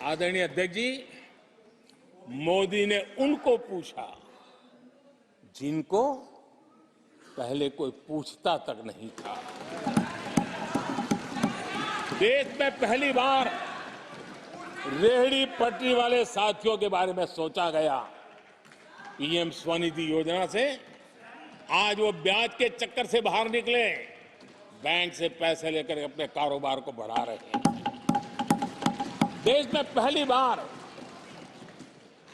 आदरणीय अध्यक्ष जी, मोदी ने उनको पूछा जिनको पहले कोई पूछता तक नहीं था। देश में पहली बार रेहड़ी पटरी वाले साथियों के बारे में सोचा गया। पीएम स्वनिधि योजना से आज वो ब्याज के चक्कर से बाहर निकले, बैंक से पैसे लेकर अपने कारोबार को बढ़ा रहे हैं। देश में पहली बार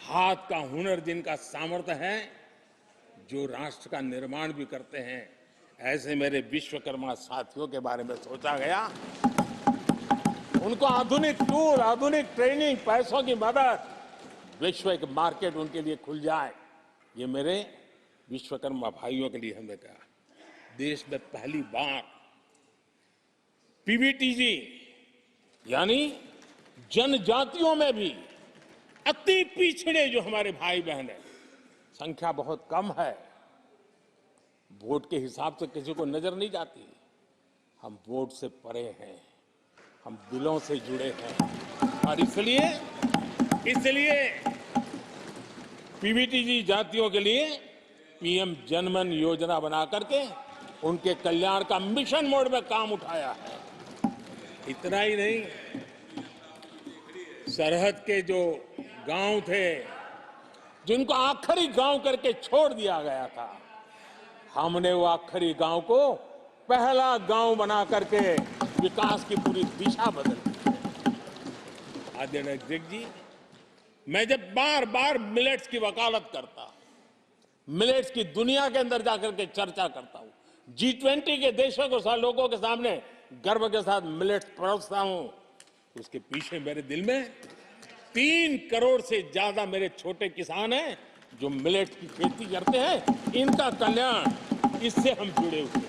हाथ का हुनर जिनका सामर्थ्य है, जो राष्ट्र का निर्माण भी करते हैं, ऐसे मेरे विश्वकर्मा साथियों के बारे में सोचा गया। उनको आधुनिक टूल, आधुनिक ट्रेनिंग, पैसों की मदद, वैश्विक मार्केट उनके लिए खुल जाए, ये मेरे विश्वकर्मा भाइयों के लिए हमने कहा। देश में पहली बार पीवीटीजी यानी जनजातियों में भी अति पिछड़े जो हमारे भाई बहन हैं, संख्या बहुत कम है, वोट के हिसाब से किसी को नजर नहीं जाती। हम वोट से परे हैं, हम दिलों से जुड़े हैं और इसलिए पीवीटीजी जातियों के लिए पीएम जनमन योजना बना करके उनके कल्याण का मिशन मोड में काम उठाया है। इतना ही नहीं, सरहद के जो गांव थे जिनको आखिरी गांव करके छोड़ दिया गया था, हमने वो आखिरी गांव को पहला गांव बना करके विकास की पूरी दिशा बदल दी। आदरणीय अध्यक्ष जी, मैं जब बार बार मिलेट्स की वकालत करता, मिलेट्स की दुनिया के अंदर जाकर के चर्चा करता हूं, G20 के देशों के लोगों के सामने गर्व के साथ मिलेट्स परोसता हूं, उसके पीछे मेरे दिल में 3 करोड़ से ज्यादा मेरे छोटे किसान हैं जो मिलेट्स की खेती करते हैं। इनका कल्याण, इससे हम जुड़े हुए हैं।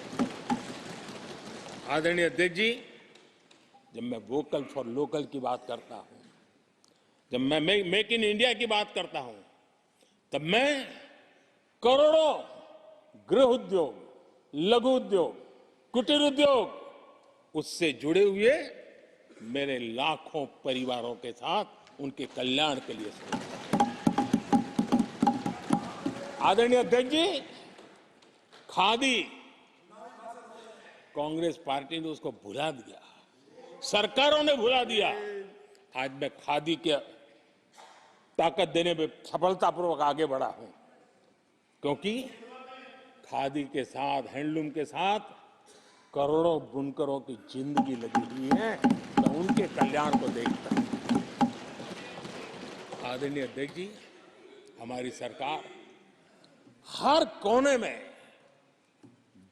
आदरणीय अध्यक्ष जी, जब मैं वोकल फॉर लोकल की बात करता हूं, जब मैं मेक इन इंडिया की बात करता हूं, तब मैं करोड़ों गृह उद्योग, लघु उद्योग, कुटीर उद्योग, उससे जुड़े हुए मेरे लाखों परिवारों के साथ उनके कल्याण के लिए सोचता हूं। आदरणीय अध्यक्ष जी, खादी, कांग्रेस पार्टी ने उसको भुला दिया, सरकारों ने भुला दिया। आज मैं खादी के ताकत देने में सफलतापूर्वक आगे बढ़ा हूं, क्योंकि खादी के साथ, हैंडलूम के साथ करोड़ों बुनकरों की जिंदगी लगी हुई है। मैं उनके कल्याण को देखता हूं। आदरणीय अध्यक्ष जी, हमारी सरकार हर कोने में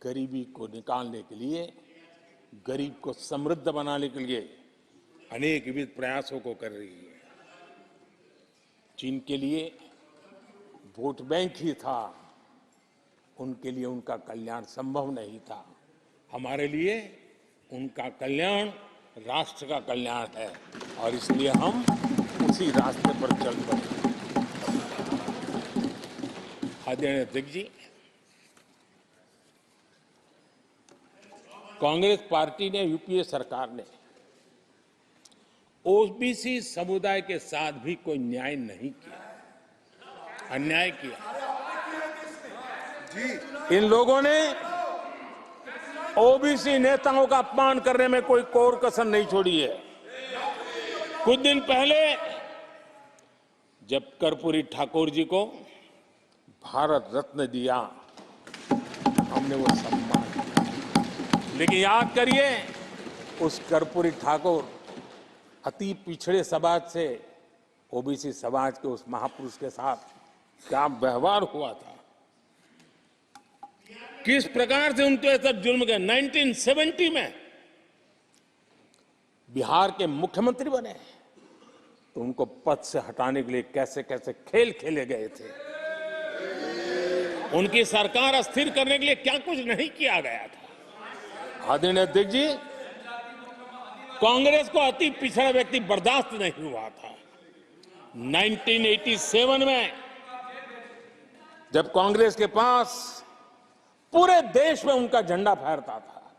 गरीबी को निकालने के लिए, गरीब को समृद्ध बनाने के लिए अनेक विविध प्रयासों को कर रही है। जिनके लिए वोट बैंक ही था, उनके लिए उनका कल्याण संभव नहीं था। हमारे लिए उनका कल्याण राष्ट्र का कल्याण है और इसलिए हम उसी रास्ते पर चल पड़े। आदरणीय अध्यक्ष जी, कांग्रेस पार्टी ने, यूपीए सरकार ने ओबीसी समुदाय के साथ भी कोई न्याय नहीं किया, अन्याय किया। इन लोगों ने ओबीसी नेताओं का अपमान करने में कोई कोर कसर नहीं छोड़ी है। कुछ दिन पहले जब कर्पूरी ठाकुर जी को भारत रत्न दिया, हमने वो सम्मान किया। लेकिन याद करिए, उस कर्पूरी ठाकुर अति पिछड़े समाज से ओबीसी समाज के उस महापुरुष के साथ क्या व्यवहार हुआ था, किस प्रकार से उनके साथ जुल्म किया। 1970 में बिहार के मुख्यमंत्री बने तो उनको पद से हटाने के लिए कैसे कैसे खेल खेले गए थे। उनकी सरकार अस्थिर करने के लिए क्या कुछ नहीं किया गया था। आदरणीय अध्यक्ष जी, कांग्रेस को अति पिछड़ा व्यक्ति बर्दाश्त नहीं हुआ था। 1987 में जब कांग्रेस के पास पूरे देश में उनका झंडा फहरता था,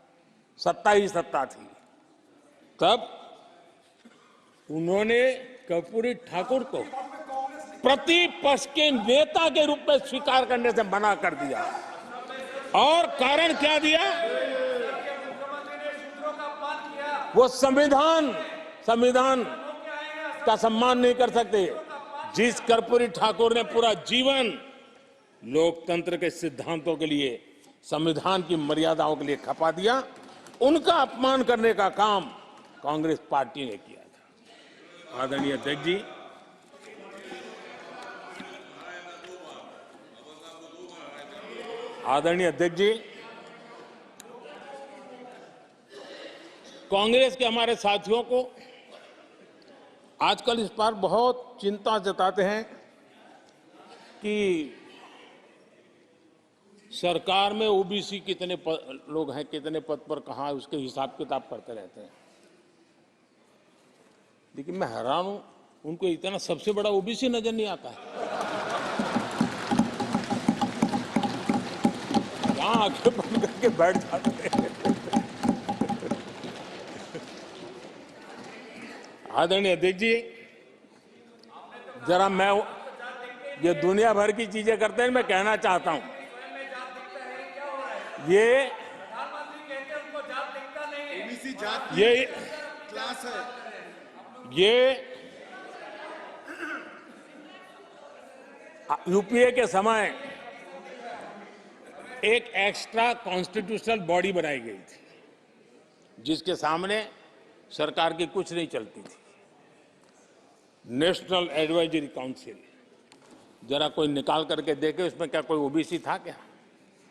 सत्ता ही सत्ता थी, तब उन्होंने कर्पूरी ठाकुर को प्रतिपक्ष के नेता के रूप में स्वीकार करने से मना कर दिया। और कारण क्या दिया? वो संविधान का सम्मान नहीं कर सकते। जिस कर्पूरी ठाकुर ने पूरा जीवन लोकतंत्र के सिद्धांतों के लिए, संविधान की मर्यादाओं के लिए खपा दिया, उनका अपमान करने का काम कांग्रेस पार्टी ने किया था। आदरणीय अध्यक्ष जी, कांग्रेस के हमारे साथियों को आजकल इस पर बहुत चिंता जताते हैं कि सरकार में ओबीसी कितने लोग हैं, कितने पद पर कहां है, उसके हिसाब किताब करते रहते हैं। लेकिन मैं हैरान हूं, उनको इतना सबसे बड़ा ओबीसी नजर नहीं आता है। कहां आंखें बंद करके बैठ जाते हैं। आदरणीय अध्यक्ष जी, जरा मैं ये दुनिया भर की चीजें करते हैं, मैं कहना चाहता हूं, ये क्लास है। ये यूपीए के समय एक एक्स्ट्रा कॉन्स्टिट्यूशनल बॉडी बनाई गई थी, जिसके सामने सरकार की कुछ नहीं चलती थी। नेशनल एडवाइजरी काउंसिल, जरा कोई निकाल करके देखे उसमें क्या कोई ओबीसी था क्या?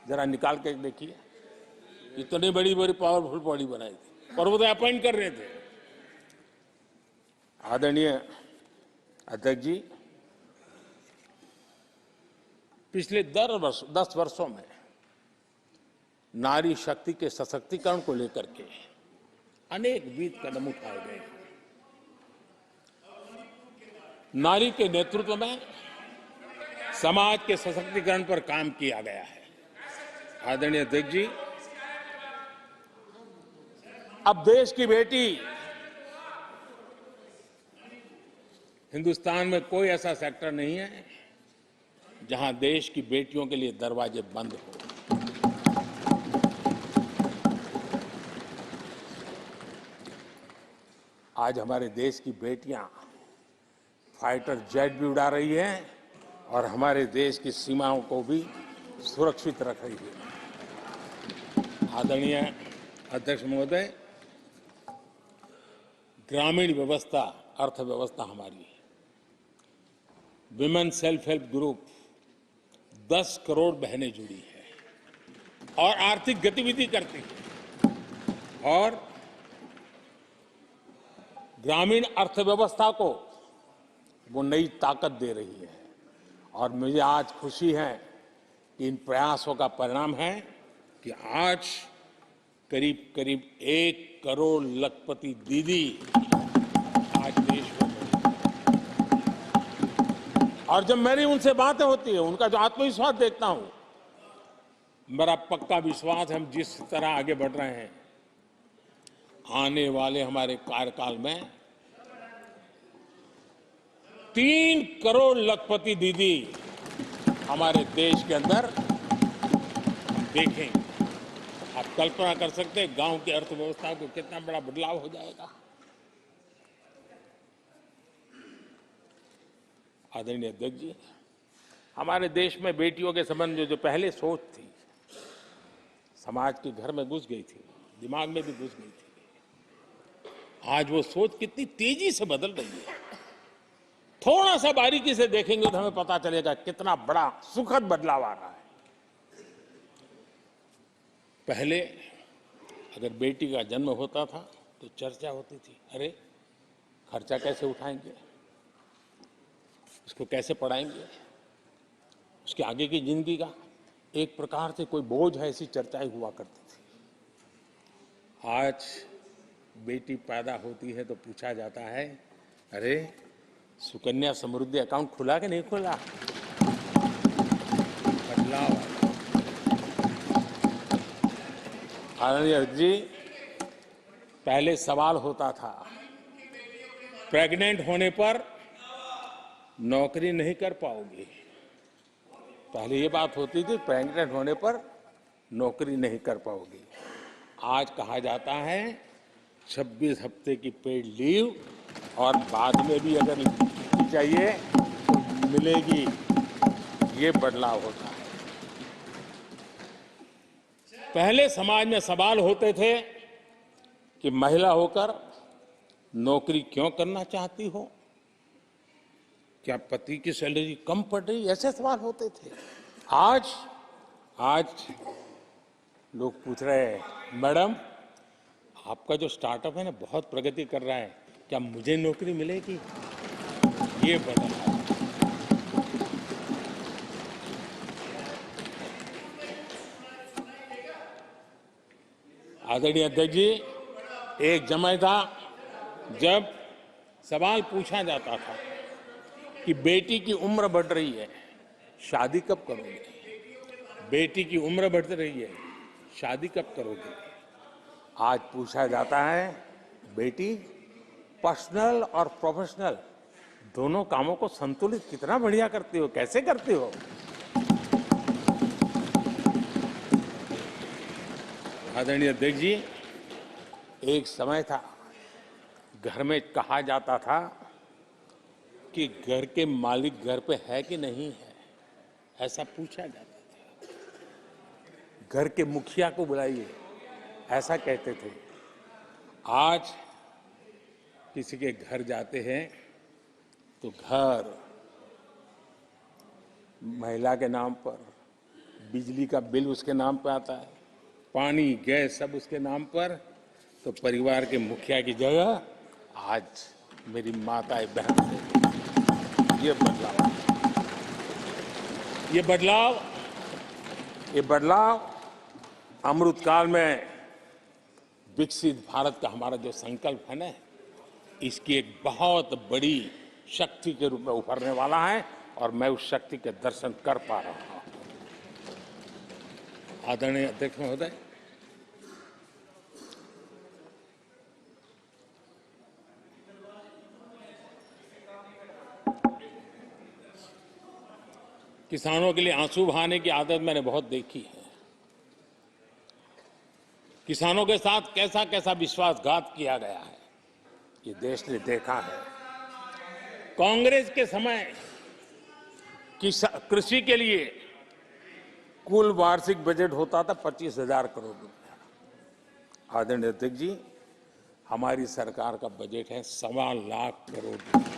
जरा निकाल के देखिए। इतनी बड़ी बड़ी पावरफुल बॉडी बनाई थी और वो तो अपॉइंट कर रहे थे। आदरणीय अध्यक्ष जी, पिछले 10 वर्षों में नारी शक्ति के सशक्तिकरण को लेकर के अनेक विविध कदम उठाए गए। नारी के नेतृत्व में समाज के सशक्तिकरण पर काम किया गया है। आदरणीय अध्यक्ष जी, अब देश की बेटी, हिंदुस्तान में कोई ऐसा सेक्टर नहीं है जहां देश की बेटियों के लिए दरवाजे बंद हो। आज हमारे देश की बेटियां फाइटर जेट भी उड़ा रही हैं और हमारे देश की सीमाओं को भी सुरक्षित रख रही है। आदरणीय अध्यक्ष महोदय, ग्रामीण व्यवस्था, अर्थव्यवस्था हमारी women self help group 10 crore बहनें जुड़ी है और आर्थिक गतिविधि करती है और ग्रामीण अर्थव्यवस्था को वो नई ताकत दे रही है। और मुझे आज खुशी है कि इन प्रयासों का परिणाम है कि आज करीब करीब 1 करोड़ लखपति दीदी आज देश में है। और जब मेरी उनसे बातें होती है, उनका जो आत्मविश्वास देखता हूं, मेरा पक्का विश्वास है हम जिस तरह आगे बढ़ रहे हैं, आने वाले हमारे कार्यकाल में 3 करोड़ लखपति दीदी हमारे देश के अंदर देखेंगे। आप कल्पना कर सकते हैं गांव की अर्थव्यवस्था को कितना बड़ा बदलाव हो जाएगा। आदरणीय अध्यक्ष जी, हमारे देश में बेटियों के संबंध में जो पहले सोच थी, समाज के घर में घुस गई थी, दिमाग में भी घुस गई थी, आज वो सोच कितनी तेजी से बदल रही है। थोड़ा सा बारीकी से देखेंगे तो हमें पता चलेगा कितना बड़ा सुखद बदलाव आ रहा है। पहले अगर बेटी का जन्म होता था तो चर्चा होती थी, अरे खर्चा कैसे उठाएंगे, उसको कैसे पढ़ाएंगे, उसके आगे की जिंदगी का एक प्रकार से कोई बोझ है, ऐसी चर्चाएं हुआ करती थी। आज बेटी पैदा होती है तो पूछा जाता है, अरे सुकन्या समृद्धि अकाउंट खुला कि नहीं खुला। बदलाव आदरणीय जी, पहले सवाल होता था प्रेग्नेंट होने पर नौकरी नहीं कर पाओगे। पहले ये बात होती थी प्रेग्नेंट होने पर नौकरी नहीं कर पाओगे। आज कहा जाता है 26 हफ्ते की पेड लीव और बाद में भी अगर चाहिए तो मिलेगी। ये बदलाव होता है। पहले समाज में सवाल होते थे कि महिला होकर नौकरी क्यों करना चाहती हो, क्या पति की सैलरी कम पड़ रही, ऐसे सवाल होते थे। आज लोग पूछ रहे हैं, मैडम आपका जो स्टार्टअप है ना बहुत प्रगति कर रहा है, क्या मुझे नौकरी मिलेगी। ये बदलाव आदरणीय अध्यक्ष जी, एक समय था जब सवाल पूछा जाता था कि बेटी की उम्र बढ़ रही है, शादी कब करोगे। बेटी की उम्र बढ़ रही है, शादी कब करोगे। आज पूछा जाता है, बेटी पर्सनल और प्रोफेशनल दोनों कामों को संतुलित कितना बढ़िया करती हो, कैसे करती हो। आदरणीय अध्यक्ष जी, एक समय था घर में कहा जाता था कि घर के मालिक घर पे है कि नहीं है, ऐसा पूछा जाता था। घर के मुखिया को बुलाइए, ऐसा कहते थे। आज किसी के घर जाते हैं तो घर महिला के नाम पर, बिजली का बिल उसके नाम पर आता है, पानी गैस सब उसके नाम पर। तो परिवार के मुखिया की जगह आज मेरी माताएं बहन से ये बदलाव अमृतकाल में विकसित भारत का हमारा जो संकल्प है ना, इसकी एक बहुत बड़ी शक्ति के रूप में उभरने वाला है और मैं उस शक्ति के दर्शन कर पा रहा हूं। आदरणीय अध्यक्ष महोदय, किसानों के लिए आंसू बहाने की आदत मैंने बहुत देखी है। किसानों के साथ कैसा कैसा विश्वासघात किया गया है, ये देश ने देखा है। कांग्रेस के समय कृषि के लिए कुल वार्षिक बजट होता था 25,000 करोड़ रुपया। आदरणीय अध्यक्ष जी, हमारी सरकार का बजट है 1.25 लाख करोड़ रुपया।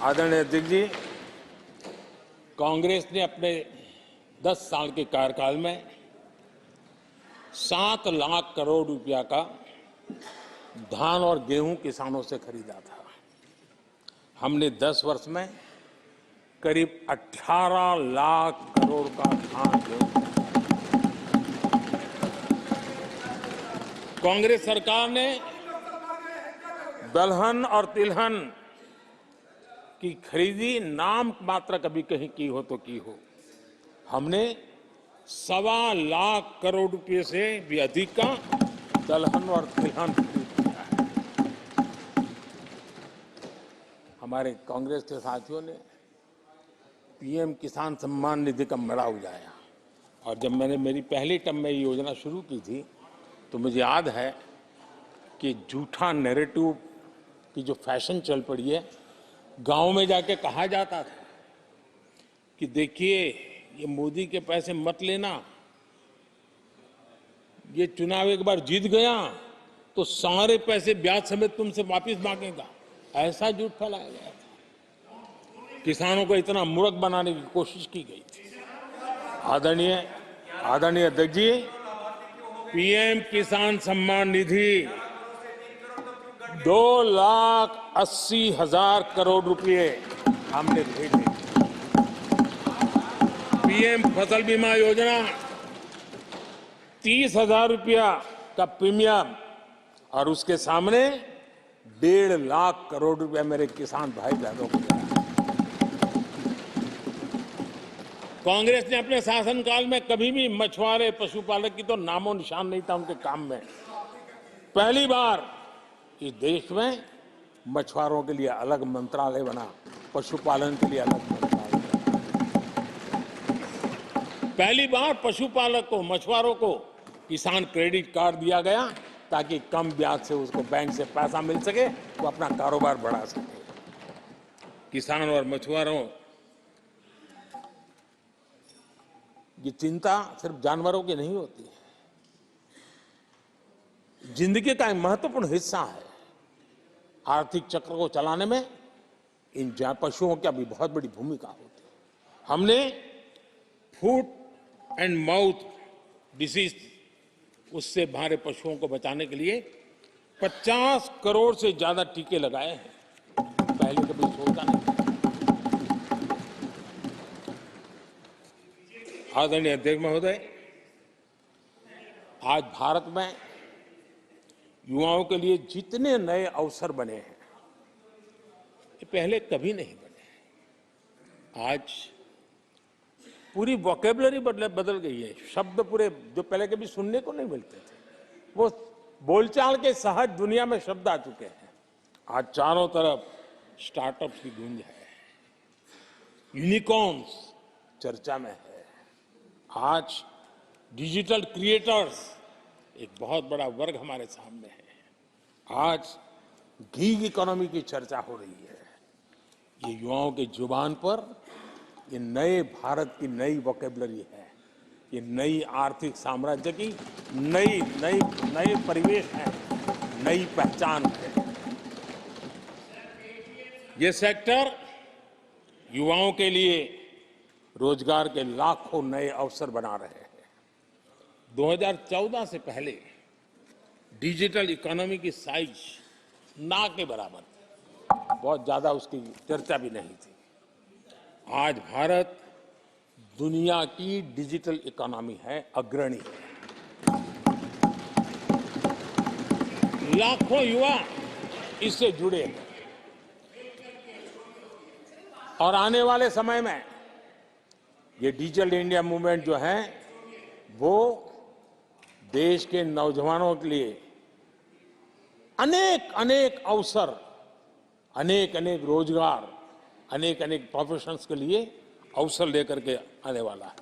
आदरणीय अध्यक्ष जी, कांग्रेस ने अपने 10 साल के कार्यकाल में 7 लाख करोड़ रुपया का धान और गेहूं किसानों से खरीदा था। हमने 10 वर्ष में करीब 18 लाख करोड़ का धान गेहूं। कांग्रेस सरकार ने दलहन और तिलहन की खरीदी नाम मात्र कभी कहीं की हो तो की हो। हमने 1.25 लाख करोड़ रुपए से भी अधिक का दलहन और तिलहन खरीद किया है। हमारे कांग्रेस के साथियों ने पीएम किसान सम्मान निधि का मड़ा उठाया और जब मैंने मेरी पहली टर्म में ये योजना शुरू की थी तो मुझे याद है कि झूठा नैरेटिव की जो फैशन चल पड़ी है, गांव में जाके कहा जाता था कि देखिए ये मोदी के पैसे मत लेना, ये चुनाव एक बार जीत गया तो सारे पैसे ब्याज समेत तुमसे वापस मांगेगा। ऐसा झूठ फैलाया गया था, किसानों को इतना मूर्ख बनाने की कोशिश की गई थी। आदरणीय अध्यक्ष जी, पीएम किसान सम्मान निधि 2,80,000 करोड़ रुपए हमने भेजे। पीएम फसल बीमा योजना 30,000 रुपया का प्रीमियम और उसके सामने 1.5 लाख करोड़ रुपया मेरे किसान भाई बहनों को दिया। कांग्रेस ने अपने शासनकाल में कभी भी मछुआरे पशुपालक की तो नामो निशान नहीं था उनके काम में। पहली बार इस देश में मछुआरों के लिए अलग मंत्रालय बना, पशुपालन के लिए अलग मंत्रालय बना। पहली बार पशुपालक को, मछुआरों को किसान क्रेडिट कार्ड दिया गया ताकि कम ब्याज से उसको बैंक से पैसा मिल सके, वो अपना कारोबार बढ़ा सके। किसान और मछुआरों की चिंता सिर्फ जानवरों की नहीं होती है, जिंदगी का एक महत्वपूर्ण हिस्सा है। आर्थिक चक्र को चलाने में इन पशुओं की भी बहुत बड़ी भूमिका होती है। हमने फुट एंड माउथ डिसीज, उससे हमारे पशुओं को बचाने के लिए 50 करोड़ से ज्यादा टीके लगाए हैं, पहले कभी सोचा नहीं। आदरणीय अध्यक्ष महोदय, आज भारत में युवाओं के लिए जितने नए अवसर बने हैं ये पहले कभी नहीं बने। आज पूरी वोकेबलरी बदल गई है, शब्द पूरे जो पहले कभी सुनने को नहीं मिलते थे वो बोलचाल के सहज दुनिया में शब्द आ चुके हैं। आज चारों तरफ स्टार्टअप्स की गूंज है, यूनिकॉर्न्स चर्चा में है। आज डिजिटल क्रिएटर्स एक बहुत बड़ा वर्ग हमारे सामने है। आज गीग इकोनॉमी की चर्चा हो रही है। ये युवाओं के जुबान पर ये नए भारत की नई वोकेबलरी है, ये नई आर्थिक साम्राज्य की नई परिवेश है, नई पहचान है। ये सेक्टर युवाओं के लिए रोजगार के लाखों नए अवसर बना रहे हैं। 2014 से पहले डिजिटल इकोनॉमी की साइज ना के बराबर, बहुत ज्यादा उसकी चर्चा भी नहीं थी। आज भारत दुनिया की डिजिटल इकोनॉमी है, अग्रणी है। लाखों युवा इससे जुड़े हैं और आने वाले समय में ये डिजिटल इंडिया मूवमेंट जो है वो देश के नौजवानों के लिए अनेक अवसर, अनेक रोजगार, अनेक प्रोफेशंस के लिए अवसर लेकर के आने वाला है।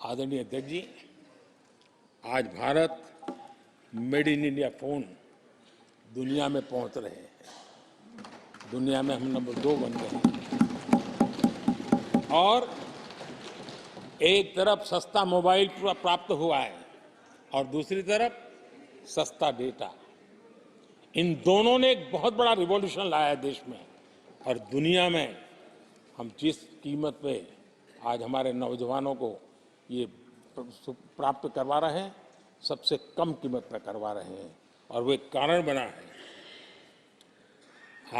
आदरणीय अध्यक्ष जी, आज Bharat made in India phone दुनिया में पहुंच रहे हैं। दुनिया में हम नंबर 2 बन गए हैं और एक तरफ सस्ता मोबाइल प्राप्त हुआ है और दूसरी तरफ सस्ता डेटा। इन दोनों ने एक बहुत बड़ा रिवॉल्यूशन लाया है देश में और दुनिया में। हम जिस कीमत पे आज हमारे नौजवानों को ये प्राप्त करवा रहे हैं, सबसे कम कीमत पर करवा रहे हैं और वो एक कारण बना है।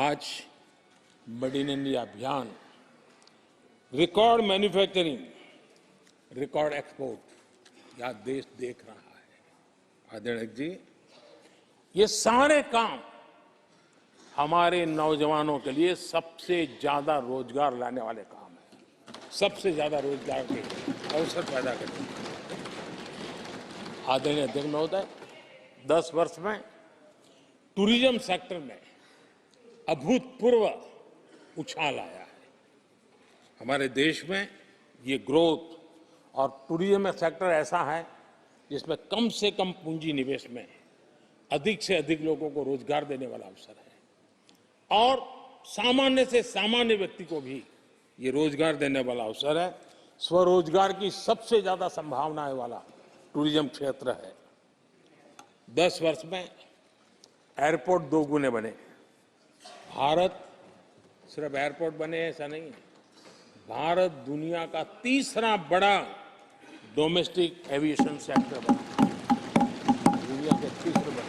आज मेड इन इंडिया अभियान, रिकॉर्ड मैन्युफैक्चरिंग, रिकॉर्ड एक्सपोर्ट, यह देश देख रहा है। आदरणीय जी, ये सारे काम हमारे नौजवानों के लिए सबसे ज्यादा रोजगार लाने वाले काम हैं, सबसे ज्यादा रोजगार के अवसर पैदा करते हैं। आदरणीय अध्यक्ष महोदय, 10 वर्ष में टूरिज्म सेक्टर में अभूतपूर्व उछाल आया है। हमारे देश में ये ग्रोथ और टूरिज्म सेक्टर ऐसा है जिसमें कम से कम पूंजी निवेश में अधिक से अधिक लोगों को रोजगार देने वाला अवसर है और सामान्य से सामान्य व्यक्ति को भी ये रोजगार देने वाला अवसर है। स्वरोजगार की सबसे ज्यादा संभावनाएं वाला टूरिज्म क्षेत्र है। 10 वर्ष में एयरपोर्ट 2 गुने बने। भारत सिर्फ एयरपोर्ट बने ऐसा नहीं है, भारत दुनिया का तीसरा बड़ा डोमेस्टिक एविएशन सेक्टर बना, दुनिया के तीसरे बड़ा।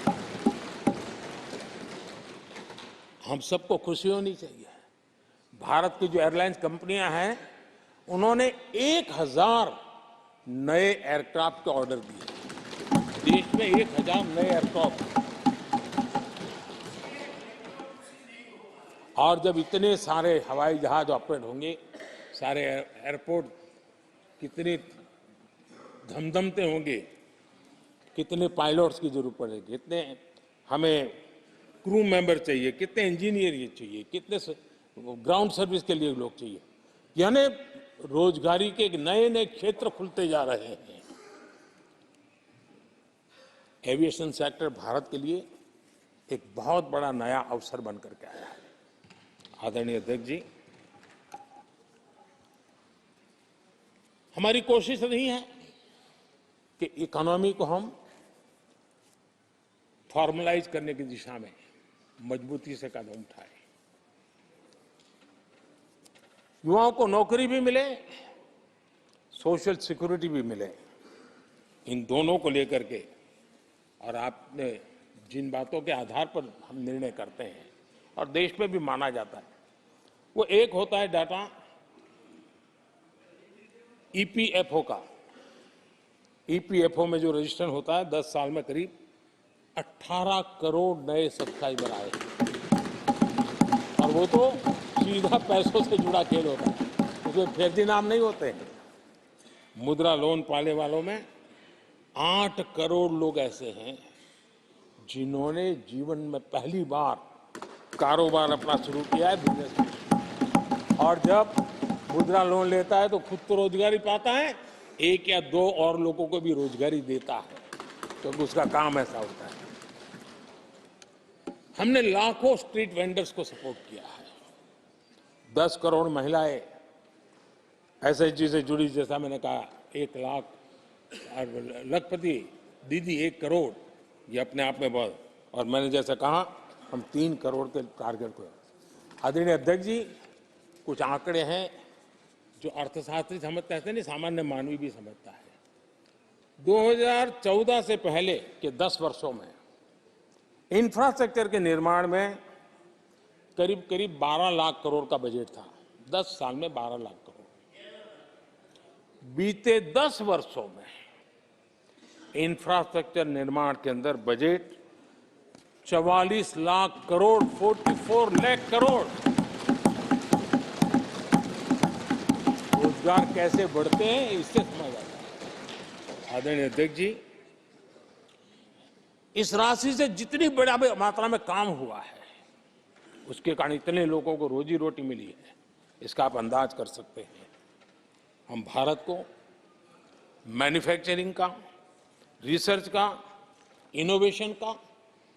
हम सबको खुशी होनी चाहिए। भारत की जो एयरलाइंस कंपनियां हैं, उन्होंने 1000 नए एयरक्राफ्ट के ऑर्डर दिए। देश में 1000 नए एयरक्राफ्ट, और जब इतने सारे हवाई जहाज ऑपरेट होंगे, सारे एयरपोर्ट कितने धमधमते होंगे, कितने पायलट्स की जरूरत पड़ेगी, कितने हमें क्रू मेंबर चाहिए, कितने इंजीनियर ये चाहिए, कितने ग्राउंड सर्विस के लिए लोग चाहिए। यानी रोजगारी के नए नए क्षेत्र खुलते जा रहे हैं। एविएशन सेक्टर भारत के लिए एक बहुत बड़ा नया अवसर बनकर के आया है। आदरणीय अध्यक्ष जी, हमारी कोशिश नहीं है कि इकोनॉमी को हम फॉर्मलाइज करने की दिशा में मजबूती से कदम उठाए, युवाओं को नौकरी भी मिले, सोशल सिक्योरिटी भी मिले। इन दोनों को लेकर के और आपने जिन बातों के आधार पर हम निर्णय करते हैं और देश में भी माना जाता है, वो एक होता है डाटा ईपीएफओ का। ईपीएफओ में जो रजिस्ट्रेशन होता है, 10 साल में करीब 18 करोड़ नए सब्सक्राइबर आए और वो तो सीधा पैसों से जुड़ा खेल होता है, उसमें फर्जी नाम नहीं होते हैं। मुद्रा लोन पाने वालों में 8 करोड़ लोग ऐसे हैं जिन्होंने जीवन में पहली बार कारोबार अपना शुरू किया है, बिजनेस। और जब मुद्रा लोन लेता है तो खुद तो रोजगारी पाता है, 1 या 2 और लोगों को भी रोजगारी देता है, क्योंकि उसका काम ऐसा होता है। हमने लाखों स्ट्रीट वेंडर्स को सपोर्ट किया है। 10 करोड़ महिलाएं एसएचजी से जुड़ी, जैसा मैंने कहा, 1 लाख, और लखपति दीदी 1 करोड़, ये अपने आप में बहुत। और मैंने जैसा कहा, हम 3 करोड़ के टारगेट को। आदरणीय अध्यक्ष जी, कुछ आंकड़े हैं जो अर्थशास्त्री समझते हैं, नहीं सामान्य मानवी भी समझता है। 2014 से पहले के 10 वर्षों में इंफ्रास्ट्रक्चर के निर्माण में करीब करीब 12 लाख करोड़ का बजट था। 10 साल में 12 लाख करोड़। बीते 10 वर्षों में इंफ्रास्ट्रक्चर निर्माण के अंदर बजट 44 लाख करोड़, 44 लाख करोड़। रोजगार कैसे बढ़ते हैं, इससे समझ आता है। आदरणीय अध्यक्ष जी, इस राशि से जितनी बड़ा मात्रा में काम हुआ है, उसके कारण इतने लोगों को रोजी रोटी मिली है, इसका आप अंदाज कर सकते हैं। हम भारत को मैन्युफैक्चरिंग का, रिसर्च का, इनोवेशन का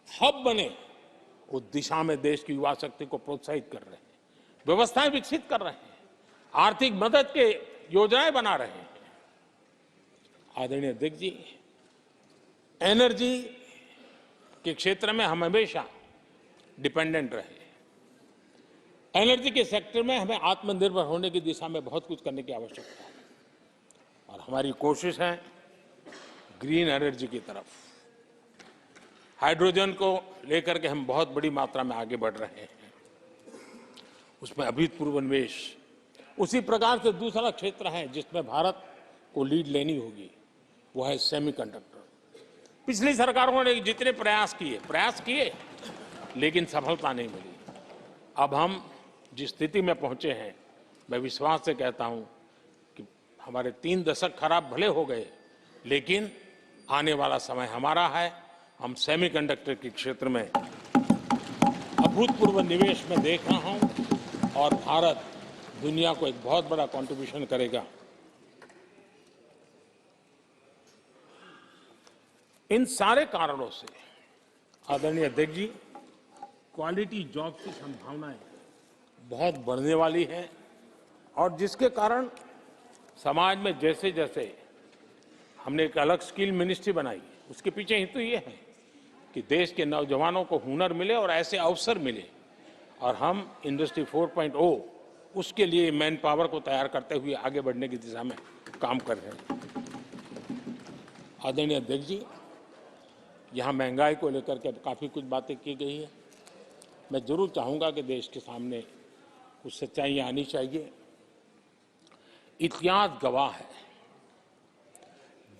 हब बने, उस दिशा में देश की युवा शक्ति को प्रोत्साहित कर रहे हैं, व्यवस्थाएं विकसित कर रहे हैं, आर्थिक मदद के योजनाएं बना रहे हैं। आदरणीय अध्यक्ष जी, एनर्जी के क्षेत्र में हम हमेशा डिपेंडेंट रहे। एनर्जी के सेक्टर में हमें आत्मनिर्भर होने की दिशा में बहुत कुछ करने की आवश्यकता है और हमारी कोशिश है ग्रीन एनर्जी की तरफ। हाइड्रोजन को लेकर के हम बहुत बड़ी मात्रा में आगे बढ़ रहे हैं, उसमें अभूतपूर्व निवेश। उसी प्रकार से दूसरा क्षेत्र है जिसमें भारत को लीड लेनी होगी, वो है सेमीकंडक्टर। पिछली सरकारों ने जितने प्रयास किए लेकिन सफलता नहीं मिली। अब हम जिस स्थिति में पहुंचे हैं, मैं विश्वास से कहता हूं कि हमारे 3 दशक खराब भले हो गए, लेकिन आने वाला समय हमारा है। हम सेमीकंडक्टर के क्षेत्र में अभूतपूर्व निवेश में देख रहा हूं और भारत दुनिया को एक बहुत बड़ा कंट्रीब्यूशन करेगा। इन सारे कारणों से आदरणीय अध्यक्ष जी, क्वालिटी जॉब की संभावनाएं बहुत बढ़ने वाली हैं और जिसके कारण समाज में जैसे जैसे हमने एक अलग स्किल मिनिस्ट्री बनाई, उसके पीछे हेतु ये है कि देश के नौजवानों को हुनर मिले और ऐसे अवसर मिले और हम इंडस्ट्री 4.0 उसके लिए मैन पावर को तैयार करते हुए आगे बढ़ने की दिशा में काम कर रहे हैं। आदरणीय अध्यक्ष जी, यहाँ महंगाई को लेकर के काफ़ी कुछ बातें की गई है। मैं जरूर चाहूँगा कि देश के सामने कुछ सच्चाइयाँ आनी चाहिए। इतिहास गवाह है,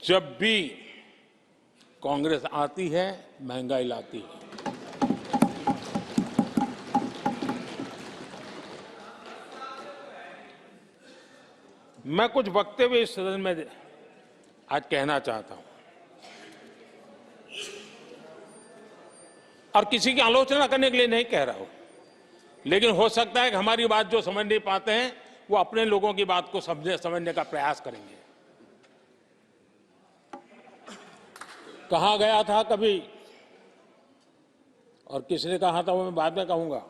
जब भी कांग्रेस आती है महंगाई लाती है। मैं कुछ वक्तव्य इस सदन में आज कहना चाहता हूं और किसी की आलोचना करने के लिए नहीं कह रहा हूं, लेकिन हो सकता है कि हमारी बात जो समझ नहीं पाते हैं वो अपने लोगों की बात को समझने का प्रयास करेंगे। कहा गया था कभी और किसने कहा था वो मैं बाद में कहूंगा,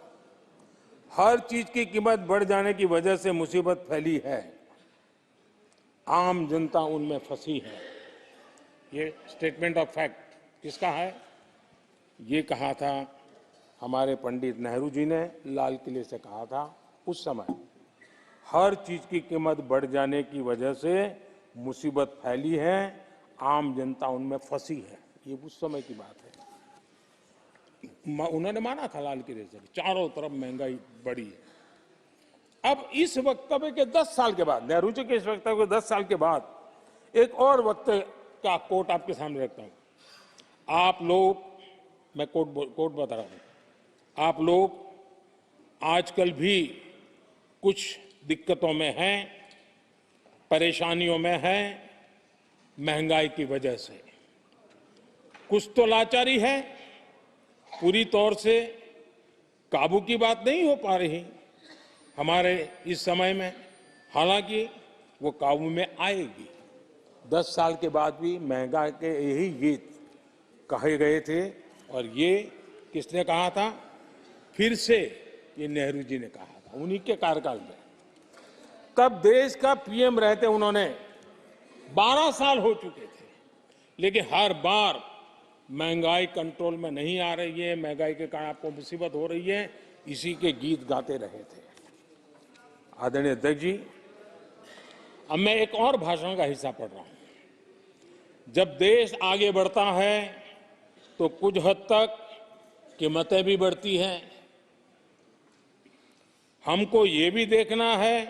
हर चीज की कीमत बढ़ जाने की वजह से मुसीबत फैली है, आम जनता उनमें फंसी है। ये स्टेटमेंट ऑफ फैक्ट किसका है? ये कहा था हमारे पंडित नेहरू जी ने, लाल किले से कहा था उस समय। हर चीज की कीमत बढ़ जाने की वजह से मुसीबत फैली है, आम जनता उनमें फंसी है। ये उस समय की बात है। उन्होंने माना था लाल किले से, चारों तरफ महंगाई बढ़ी है। अब इस वक्तव्य के 10 साल के बाद, नेहरू जी के इस वक्तव्य के 10 साल के बाद एक और वक्तव्य का कोट आपके सामने रखता हूं। आप लोग, मैं कोट बता रहा हूं, आप लोग आजकल भी कुछ दिक्कतों में हैं, परेशानियों में हैं महंगाई की वजह से। कुछ तो लाचारी है, पूरी तौर से काबू की बात नहीं हो पा रही हमारे इस समय में, हालांकि वो काबू में आएगी। 10 साल के बाद भी महंगाई के यही गीत कहे गए थे और ये किसने कहा था? फिर से ये नेहरू जी ने कहा था उन्हीं के कार्यकाल में। तब देश का पीएम रहते उन्होंने 12 साल हो चुके थे, लेकिन हर बार महंगाई कंट्रोल में नहीं आ रही है, महंगाई के कारण आपको मुसीबत हो रही है, इसी के गीत गाते रहे थे। आदरणीय अध्यक्ष जी, अब मैं एक और भाषण का हिस्सा पढ़ रहा हूं। जब देश आगे बढ़ता है तो कुछ हद तक कीमतें भी बढ़ती हैं। हमको ये भी देखना है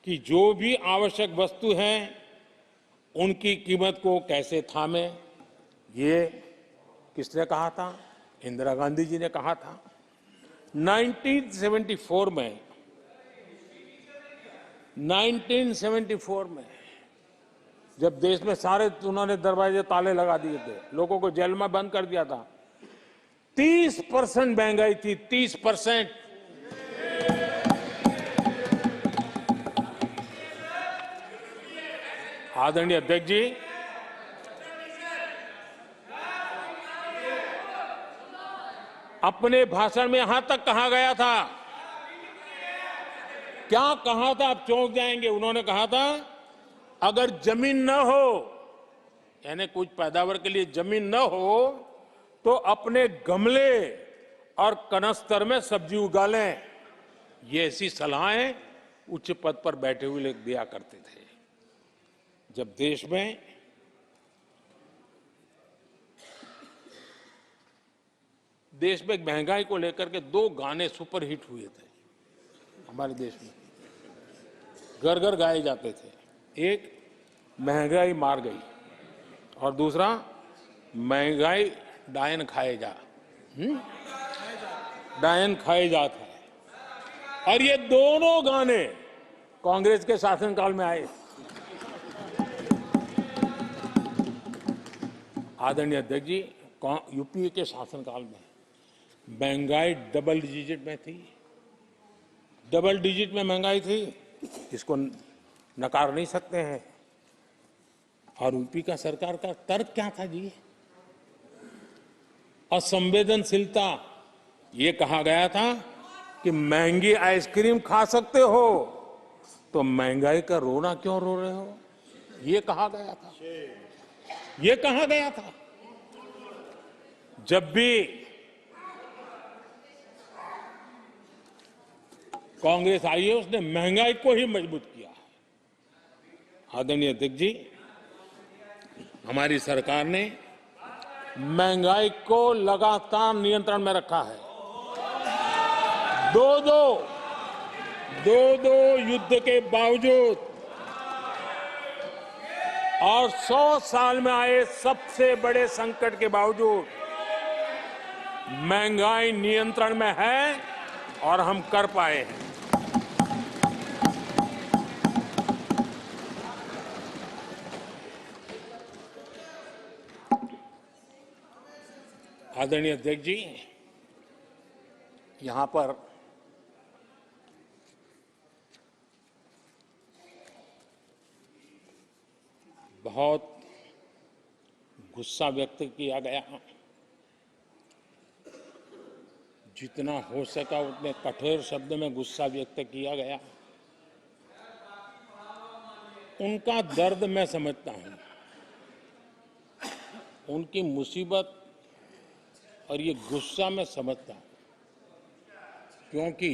कि जो भी आवश्यक वस्तु हैं उनकी कीमत को कैसे थामे। ये किसने कहा था? इंदिरा गांधी जी ने कहा था। 1974 में जब देश में सारे उन्होंने दरवाजे ताले लगा दिए थे, लोगों को जेल में बंद कर दिया था, 30% महंगाई थी, 30%। आदरणीय अध्यक्ष जी, अपने भाषण में यहां तक कहा गया था, क्या कहा था? आप चौंक जाएंगे। उन्होंने कहा था अगर जमीन न हो, यानी कुछ पैदावार के लिए जमीन न हो, तो अपने गमले और कनस्तर में सब्जी उगा लें, ये ऐसी सलाहें उच्च पद पर बैठे हुए लोग दिया करते थे। जब देश में महंगाई को लेकर के 2 गाने सुपरहिट हुए थे हमारे देश में, घर घर गाए जाते थे। एक महंगाई मार गई और दूसरा महंगाई डायन खाए जा, डायन खाए जा था। और ये दोनों गाने कांग्रेस के शासनकाल में आए। आदरणीय अध्यक्ष जी, यूपीए के शासनकाल में महंगाई डबल डिजिट में थी, डबल डिजिट में महंगाई थी, इसको नकार नहीं सकते हैं। और यूपी का सरकार का तर्क क्या था जी? असंवेदनशीलता। ये कहा गया था कि महंगी आइसक्रीम खा सकते हो तो महंगाई का रोना क्यों रो रहे हो, ये कहा गया था, ये कहा गया था। जब भी कांग्रेस आई है उसने महंगाई को ही मजबूत किया है। आदरणीय अध्यक्ष जी, हमारी सरकार ने महंगाई को लगातार नियंत्रण में रखा है। दो दो युद्ध के बावजूद और 100 साल में आए सबसे बड़े संकट के बावजूद महंगाई नियंत्रण में है और हम कर पाए हैं। आदरणीय अध्यक्ष जी, यहां पर बहुत गुस्सा व्यक्त किया गया, जितना हो सका उतने कठोर शब्द में गुस्सा व्यक्त किया गया। उनका दर्द मैं समझता हूं, उनकी मुसीबत और ये गुस्सा मैं समझता हूं, क्योंकि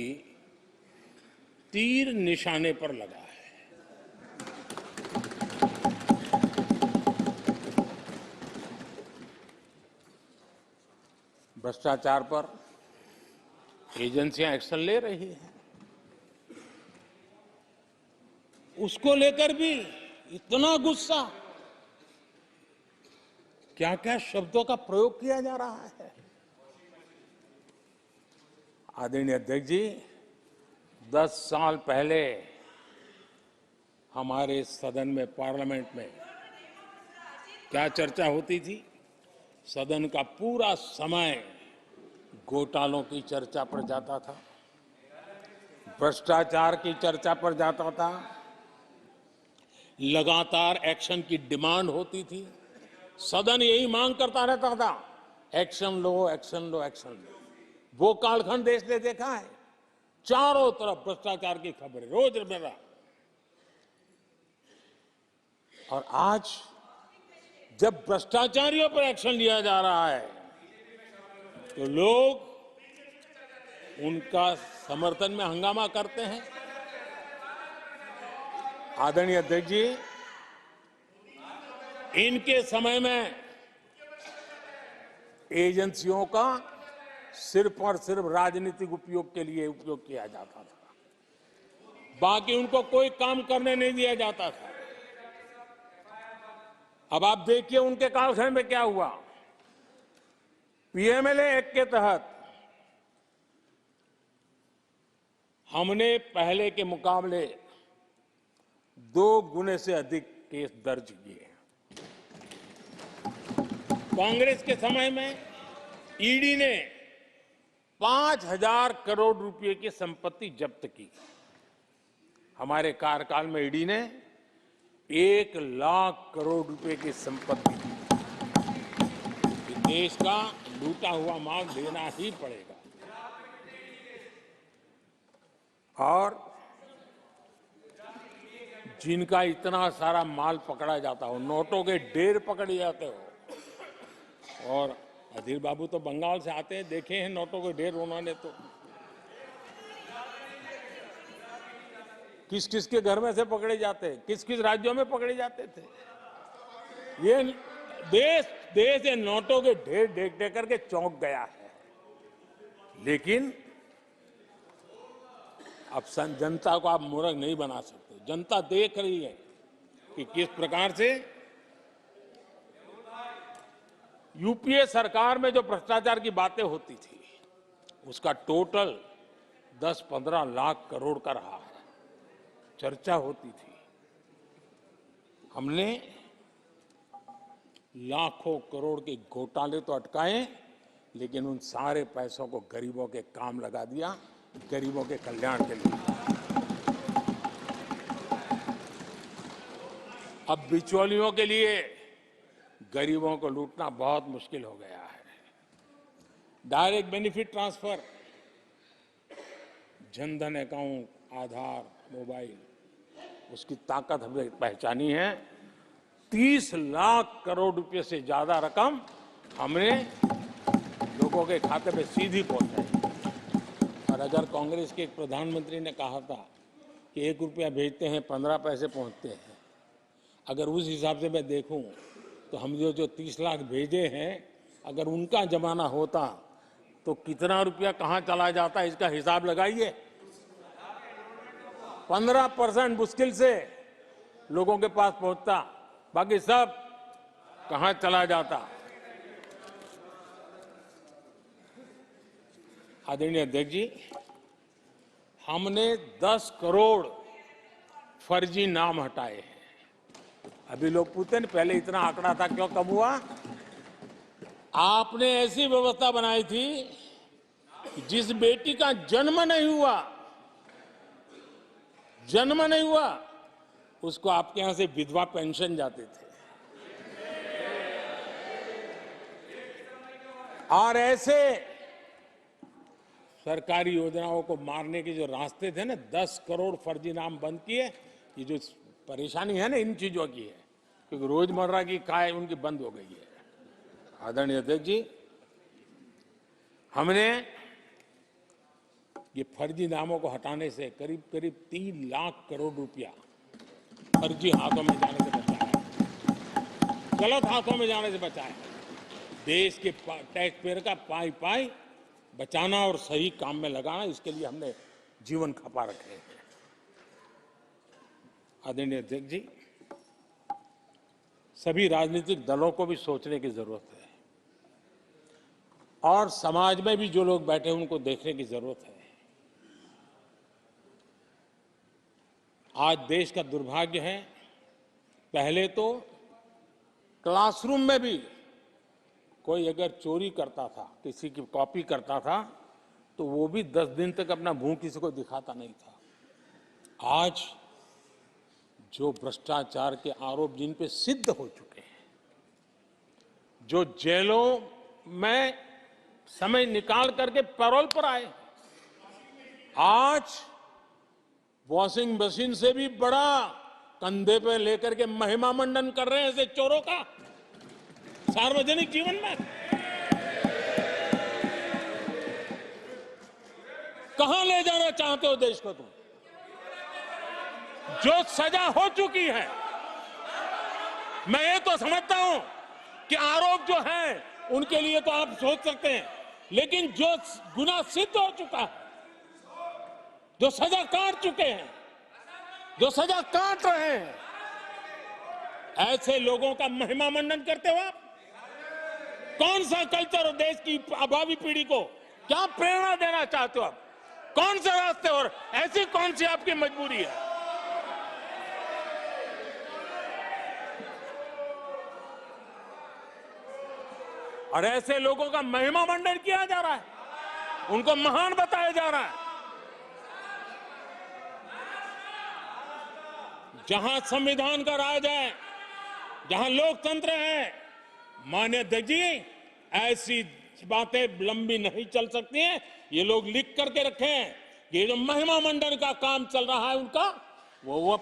तीर निशाने पर लगा है। भ्रष्टाचार पर एजेंसियां एक्शन ले रही हैं, उसको लेकर भी इतना गुस्सा, क्या क्या शब्दों का प्रयोग किया जा रहा है। आदरणीय अध्यक्ष जी, 10 साल पहले हमारे सदन में, पार्लियामेंट में क्या चर्चा होती थी? सदन का पूरा समय घोटालों की चर्चा पर जाता था, भ्रष्टाचार की चर्चा पर जाता था, लगातार एक्शन की डिमांड होती थी। सदन यही मांग करता रहता था, एक्शन लो, एक्शन लो, एक्शन लो। वो कालखंड देश ने देखा है, चारों तरफ भ्रष्टाचार की खबरें रोजमर्रा। और आज जब भ्रष्टाचारियों पर एक्शन लिया जा रहा है तो लोग उनका समर्थन में हंगामा करते हैं। आदरणीय अध्यक्ष जी, इनके समय में एजेंसियों का सिर्फ और सिर्फ राजनीतिक उपयोग के लिए उपयोग किया जाता था, बाकी उनको कोई काम करने नहीं दिया जाता था। अब आप देखिए उनके कालखंड में क्या हुआ। पीएमएलए एक्ट के तहत हमने पहले के मुकाबले 2 गुने से अधिक केस दर्ज किए। कांग्रेस के समय में ईडी ने 5,000 करोड़ रुपए की संपत्ति जब्त की। हमारे कार्यकाल में ईडी ने 1 लाख करोड़ रुपए की संपत्ति की। देश का लूटा हुआ माल देना ही पड़ेगा। और जिनका इतना सारा माल पकड़ा जाता हो, नोटों के ढेर पकड़े जाते हो और अधीर बाबू तो बंगाल से आते हैं, देखे हैं नोटों के ढेर उन्होंने तो। किस किस के घर में से पकड़े जाते, किस किस राज्यों में पकड़े जाते थे। ये देश देश ये नोटों के ढेर देख देख करके चौंक गया है। लेकिन अब जनता को आप मूर्ख नहीं बना सकते। जनता देख रही है कि किस प्रकार से यूपीए सरकार में जो भ्रष्टाचार की बातें होती थी उसका टोटल 10-15 लाख करोड़ का रहा है, चर्चा होती थी। हमने लाखों करोड़ के घोटाले तो अटकाए, लेकिन उन सारे पैसों को गरीबों के काम लगा दिया, गरीबों के कल्याण के लिए। अब बिचौलियों के लिए गरीबों को लूटना बहुत मुश्किल हो गया है। Direct benefit transfer, Jan Dhan account, Aadhaar, mobile, उसकी ताकत हमने पहचानी है। 30 लाख करोड़ रुपए से ज्यादा रकम हमने लोगों के खाते में सीधी पहुंचाई। और अगर कांग्रेस के एक प्रधानमंत्री ने कहा था कि 1 रुपया भेजते हैं 15 पैसे पहुंचते हैं, अगर उस हिसाब से मैं देखूं तो हम जो 30 लाख भेजे हैं, अगर उनका जमाना होता तो कितना रुपया कहां चला जाता, इसका हिसाब लगाइए। 15% मुश्किल से लोगों के पास पहुंचता, बाकी सब कहां चला जाता। आदरणीय अध्यक्ष जी, हमने 10 करोड़ फर्जी नाम हटाए हैं। अभी लोग पूछते हैं पहले इतना आंकड़ा था, क्यों कम हुआ? आपने ऐसी व्यवस्था बनाई थी कि जिस बेटी का जन्म नहीं हुआ उसको आपके यहां से विधवा पेंशन जाते थे। और ऐसे सरकारी योजनाओं को मारने के जो रास्ते थे ना, 10 करोड़ फर्जी नाम बंद किए। ये जो परेशानी है ना इन चीजों की है, क्योंकि रोजमर्रा की काय उनकी बंद हो गई है। आदरणीय अध्यक्ष जी, हमने ये फर्जी नामों को हटाने से करीब करीब 3 लाख करोड़ रुपया फर्जी हाथों में जाने से बचाया, गलत हाथों में जाने से बचाया। देश के टैक्स पेयर का पाई पाई बचाना और सही काम में लगाना, इसके लिए हमने जीवन खपा रखे हैं। आदरणीय अध्यक्ष जी, सभी राजनीतिक दलों को भी सोचने की जरूरत है और समाज में भी जो लोग बैठे हैं उनको देखने की जरूरत है। आज देश का दुर्भाग्य है, पहले तो क्लासरूम में भी कोई अगर चोरी करता था, किसी की कॉपी करता था, तो वो भी 10 दिन तक अपना मुंह किसी को दिखाता नहीं था। आज जो भ्रष्टाचार के आरोप जिन पे सिद्ध हो चुके हैं, जो जेलों में समय निकाल करके पैरोल पर आए, आज वॉशिंग मशीन से भी बड़ा कंधे पे लेकर के महिमा मंडन कर रहे हैं ऐसे चोरों का सार्वजनिक जीवन में। कहां ले जाना चाहते हो देश को तुम? जो सजा हो चुकी है, मैं ये तो समझता हूं कि आरोप जो है उनके लिए तो आप सोच सकते हैं, लेकिन जो गुनाह सिद्ध हो चुका है, जो सजा काट चुके हैं, जो सजा काट रहे हैं, ऐसे लोगों का महिमा मंडन करते हो आप? कौन सा कल्चर और देश की भावी पीढ़ी को क्या प्रेरणा देना चाहते हो आप? कौन से रास्ते और ऐसी कौन सी आपकी मजबूरी है? और ऐसे लोगों का महिमा मंडन किया जा रहा है, उनको महान बताया जा रहा है। जहां संविधान का राज है, जहां लोकतंत्र है, माननीय अध्यक्ष जी, ऐसी बातें लंबी नहीं चल सकती हैं। ये लोग लिख करके रखे हैं, ये जो महिमा मंडन का काम चल रहा है उनका, वो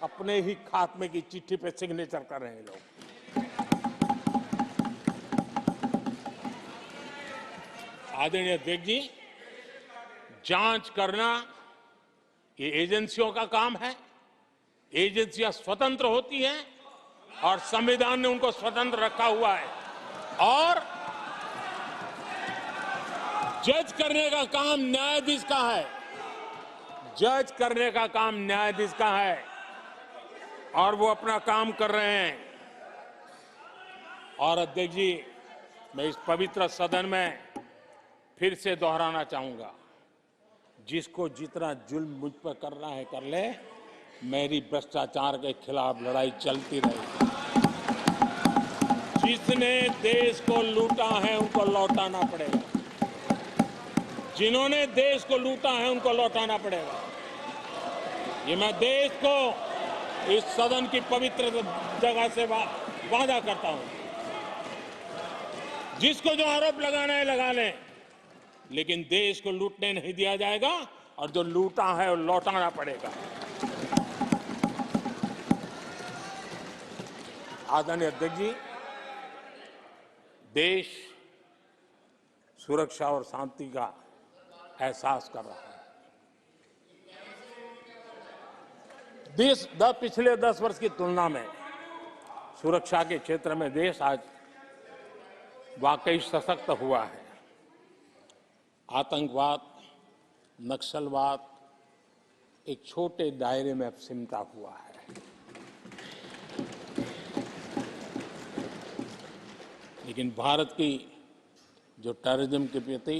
अपने ही खात्मे की चिट्ठी पे सिग्नेचर कर रहे हैं लोग। आदरणीय अध्यक्ष जी, जांच करना ये एजेंसियों का काम है। एजेंसियां स्वतंत्र होती हैं और संविधान ने उनको स्वतंत्र रखा हुआ है। और जज करने का काम न्यायाधीश का है। जज करने का काम न्यायाधीश का है और वो अपना काम कर रहे हैं। और अध्यक्ष जी, मैं इस पवित्र सदन में फिर से दोहराना चाहूंगा, जिसको जितना जुल्म मुझ पर करना है कर ले, मेरी भ्रष्टाचार के खिलाफ लड़ाई चलती रहेगी। जिसने देश को लूटा है उनको लौटाना पड़ेगा। जिन्होंने देश को लूटा है उनको लौटाना पड़ेगा। ये मैं देश को इस सदन की पवित्र जगह से वादा करता हूं। जिसको जो आरोप लगाना है लगा लें, लेकिन देश को लूटने नहीं दिया जाएगा और जो लूटा है वो लौटाना पड़ेगा। आदरणीय अध्यक्ष जी, देश सुरक्षा और शांति का एहसास कर रहा है। देश पिछले 10 वर्ष की तुलना में सुरक्षा के क्षेत्र में देश आज वाकई सशक्त हुआ है। आतंकवाद, नक्सलवाद एक छोटे दायरे में अब सिमटा हुआ है। लेकिन भारत की जो टेररिज्म के प्रति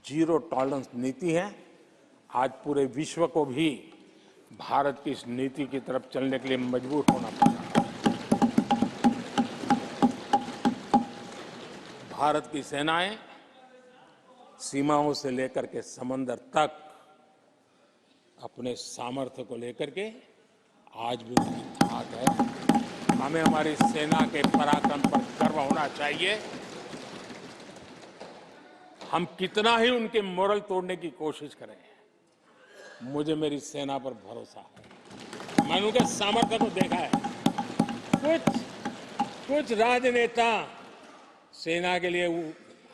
जीरो टॉलरेंस नीति है, आज पूरे विश्व को भी भारत की इस नीति की तरफ चलने के लिए मजबूर होना पड़ा। भारत की सेनाएं सीमाओं से लेकर के समंदर तक अपने सामर्थ्य को लेकर के आज भी उनकी धाक है। हमें हमारी सेना के पराक्रम पर गर्व होना चाहिए। हम कितना ही उनके मोरल तोड़ने की कोशिश करें, मुझे मेरी सेना पर भरोसा है। मैंने उनके सामर्थ्य को देखा है। कुछ राजनेता सेना के लिए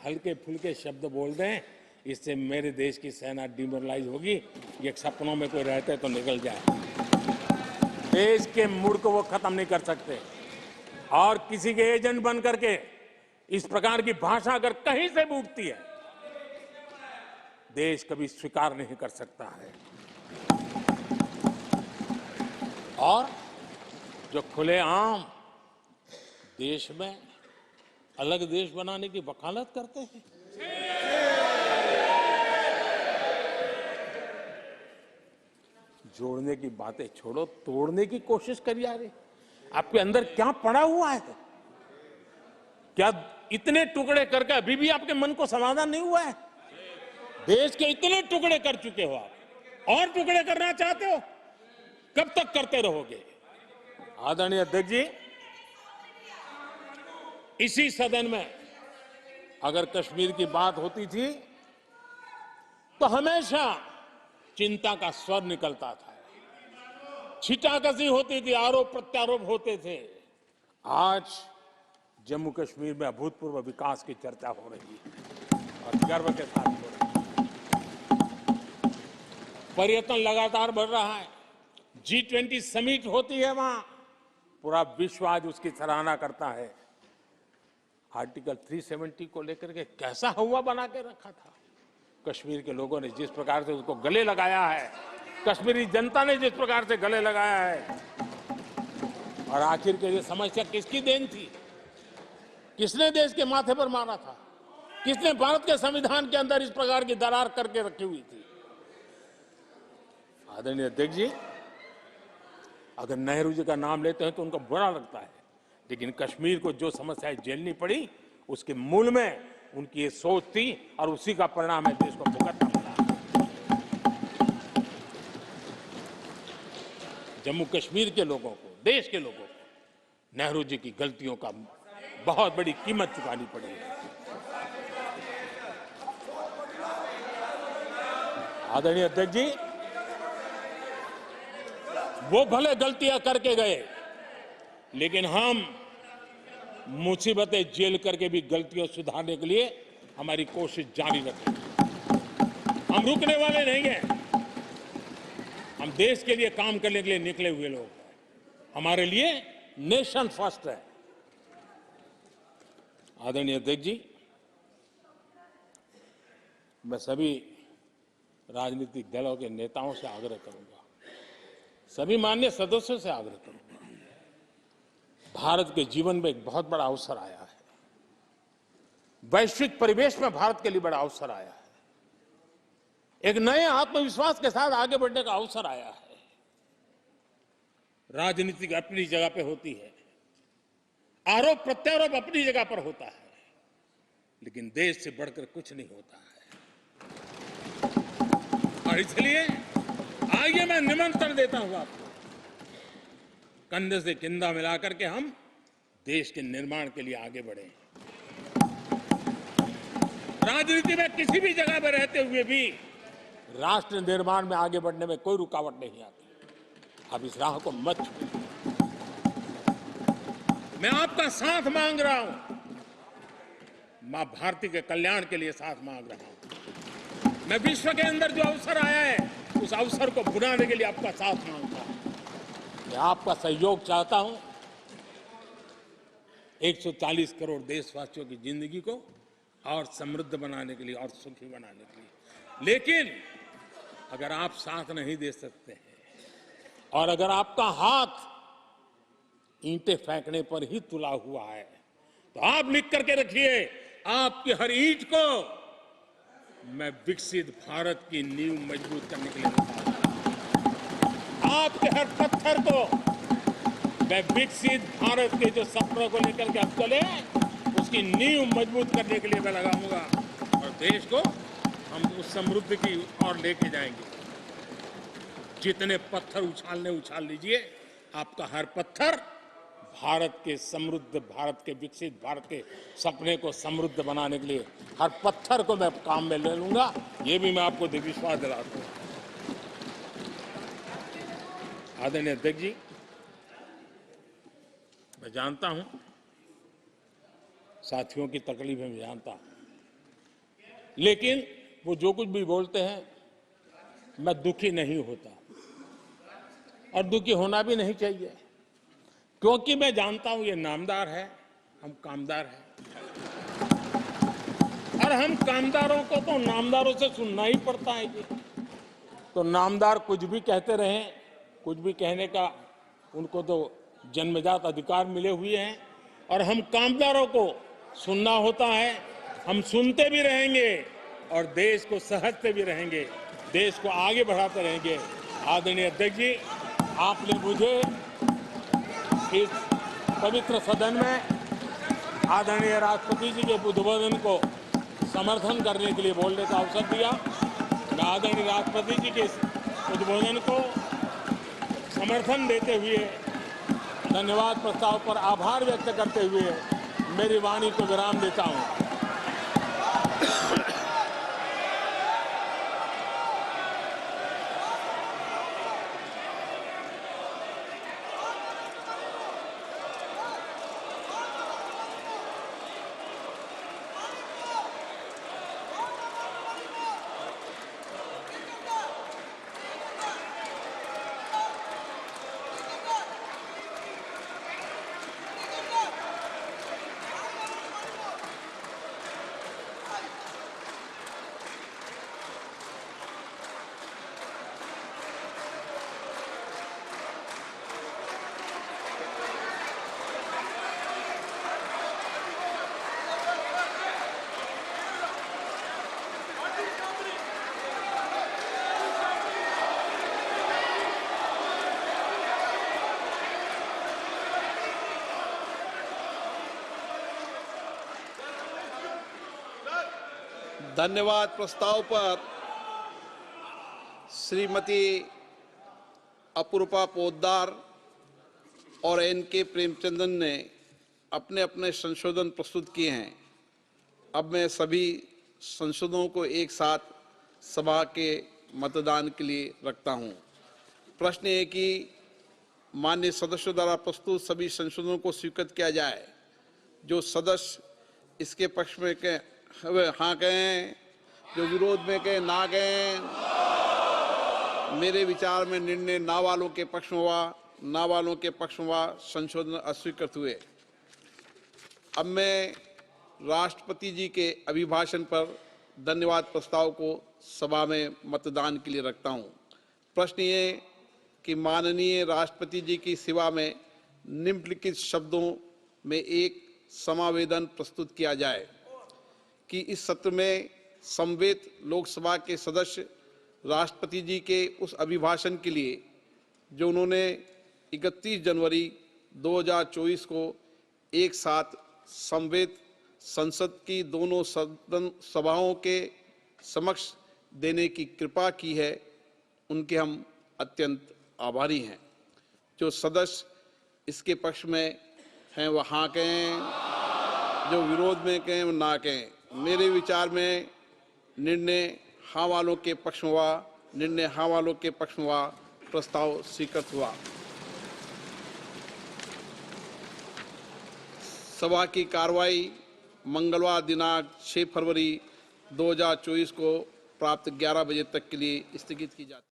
हल्के फुल्के शब्द बोल दें, इससे मेरे देश की सेना डिमोरलाइज होगी। ये सपनों में कोई रहते तो निकल जाए। देश के मूड को वो खत्म नहीं कर सकते। और किसी के एजेंट बन करके इस प्रकार की भाषा अगर कहीं से भी उठती है, देश कभी स्वीकार नहीं कर सकता है। और जो खुलेआम देश में अलग देश बनाने की वकालत करते हैं, जोड़ने की बातें छोड़ो, तोड़ने की कोशिश करिए। यार, आपके अंदर क्या पड़ा हुआ है? क्या इतने टुकड़े करके अभी भी आपके मन को समाधान नहीं हुआ है? देश के इतने टुकड़े कर चुके हो आप, और टुकड़े करना चाहते हो? कब तक करते रहोगे? आदरणीय अध्यक्ष जी, इसी सदन में अगर कश्मीर की बात होती थी तो हमेशा चिंता का स्वर निकलता था, छिटाकशी होती थी, आरोप प्रत्यारोप होते थे। आज जम्मू कश्मीर में अभूतपूर्व विकास की चर्चा हो रही है और गर्व के साथ हो रही है। पर्यटन लगातार बढ़ रहा है। G20 समिट होती है वहां, पूरा विश्व आज उसकी सराहना करता है। आर्टिकल 370 को लेकर के कैसा हवा बना के रखा था। कश्मीर के लोगों ने जिस प्रकार से उसको गले लगाया है, कश्मीरी जनता ने जिस प्रकार से गले लगाया है, और आखिर के ये समस्या किसकी देन थी? किसने देश के माथे पर मारा था? किसने भारत के संविधान के अंदर इस प्रकार की दरार करके रखी हुई थी? आदरणीय अध्यक्ष जी, अगर नेहरू जी का नाम लेते हैं तो उनको बुरा लगता है, लेकिन कश्मीर को जो समस्याएं झेलनी पड़ी उसके मूल में उनकी ये सोच थी और उसी का परिणाम है देश को भुगतना पड़ा। जम्मू कश्मीर के लोगों को, देश के लोगों को नेहरू जी की गलतियों का बहुत बड़ी कीमत चुकानी पड़ी है। आदरणीय अध्यक्ष जी, वो भले गलतियां करके गए, लेकिन हम मुसीबतें झेल करके भी गलतियों सुधारने के लिए हमारी कोशिश जारी रखेंगे। हम रुकने वाले नहीं हैं। हम देश के लिए काम करने के लिए निकले हुए लोग हैं। हमारे लिए नेशन फर्स्ट है। आदरणीय अध्यक्ष जी, मैं सभी राजनीतिक दलों के नेताओं से आग्रह करूंगा, सभी माननीय सदस्यों से आग्रह करूंगा, भारत के जीवन में एक बहुत बड़ा अवसर आया है। वैश्विक परिवेश में भारत के लिए बड़ा अवसर आया है। एक नए आत्मविश्वास के साथ आगे बढ़ने का अवसर आया है। राजनीति अपनी जगह पे होती है, आरोप प्रत्यारोप अपनी जगह पर होता है, लेकिन देश से बढ़कर कुछ नहीं होता है। और इसलिए आइए मैं निमंत्रण देता हूं आपको, कंधे से कंधा मिलाकर के हम देश के निर्माण के लिए आगे बढ़े। राजनीति में किसी भी जगह पर रहते हुए भी राष्ट्र निर्माण में आगे बढ़ने में कोई रुकावट नहीं आती। अब इस राह को मत छोड़िए। मैं आपका साथ मांग रहा हूं, मां भारती के कल्याण के लिए साथ मांग रहा हूं। मैं विश्व के अंदर जो अवसर आया है उस अवसर को बुलाने के लिए आपका साथ मांगता हूं। मैं आपका सहयोग चाहता हूं 140 करोड़ देशवासियों की जिंदगी को और समृद्ध बनाने के लिए और सुखी बनाने के लिए। लेकिन अगर आप साथ नहीं दे सकते हैं और अगर आपका हाथ ईंटें फेंकने पर ही तुला हुआ है, तो आप लिख करके रखिए, आपकी हर ईंट को मैं विकसित भारत की नींव मजबूत करने के लिए लगाऊंगा। आपके हर पत्थर को मैं विकसित भारत के जो सपनों को लेकर के अब चले उसकी नींव मजबूत करने के लिए मैं लगाऊंगा और देश को हम उस समृद्धि की ओर लेके जाएंगे। जितने पत्थर उछालने उछाल लीजिए, आपका हर पत्थर भारत के समृद्ध, भारत के विकसित भारत के सपने को समृद्ध बनाने के लिए हर पत्थर को मैं काम में ले लूंगा। ये भी मैं आपको विश्वास दिलाता हूं। आदरणीय अध्यक्ष जी, मैं जानता हूं साथियों की तकलीफें मैं जानता हूं, लेकिन वो जो कुछ भी बोलते हैं मैं दुखी नहीं होता और दुखी होना भी नहीं चाहिए, क्योंकि मैं जानता हूं ये नामदार है, हम कामदार हैं और हम कामदारों को तो नामदारों से सुनना ही पड़ता है जी। तो नामदार कुछ भी कहते रहें, कुछ भी कहने का उनको तो जन्मजात अधिकार मिले हुए हैं और हम कामदारों को सुनना होता है। हम सुनते भी रहेंगे और देश को सहेजते भी रहेंगे, देश को आगे बढ़ाते रहेंगे। आदरणीय अध्यक्ष जी, आपने मुझे इस पवित्र सदन में आदरणीय राष्ट्रपति जी के उद्बोधन को समर्थन करने के लिए बोलने का अवसर दिया। मैं आदरणीय राष्ट्रपति जी के उद्बोधन को समर्थन देते हुए धन्यवाद प्रस्ताव पर आभार व्यक्त करते हुए मेरी वाणी को विराम देता हूं। धन्यवाद प्रस्ताव पर श्रीमती अपूर्वा पोद्दार और एन.के. प्रेमचंद्रन ने अपने अपने संशोधन प्रस्तुत किए हैं। अब मैं सभी संशोधनों को एक साथ सभा के मतदान के लिए रखता हूं। प्रश्न है कि माननीय सदस्यों द्वारा प्रस्तुत सभी संशोधनों को स्वीकृत किया जाए। जो सदस्य इसके पक्ष में के वे हाँ कहें, जो विरोध में कहें ना कहें। मेरे विचार में निर्णय ना वालों के पक्ष में हुआ, ना वालों के पक्ष में हुआ, संशोधन अस्वीकृत हुए। अब मैं राष्ट्रपति जी के अभिभाषण पर धन्यवाद प्रस्ताव को सभा में मतदान के लिए रखता हूं। प्रश्न ये कि माननीय राष्ट्रपति जी की सेवा में निम्नलिखित शब्दों में एक समावेदन प्रस्तुत किया जाए कि इस सत्र में समवेत लोकसभा के सदस्य राष्ट्रपति जी के उस अभिभाषण के लिए जो उन्होंने 31 जनवरी 2024 को एक साथ समवेत संसद की दोनों सदन सभाओं के समक्ष देने की कृपा की है, उनके हम अत्यंत आभारी हैं। जो सदस्य इसके पक्ष में हैं वह हाँ कहें, जो विरोध में कहें वह ना कहें। मेरे विचार में निर्णय हाँ वालों के पक्ष में हुआ, निर्णय हाँ वालों के पक्ष में हुआ, प्रस्ताव स्वीकृत हुआ। सभा की कार्रवाई मंगलवार दिनांक 6 फरवरी 2024 को प्राप्त 11 बजे तक के लिए स्थगित की जाती है।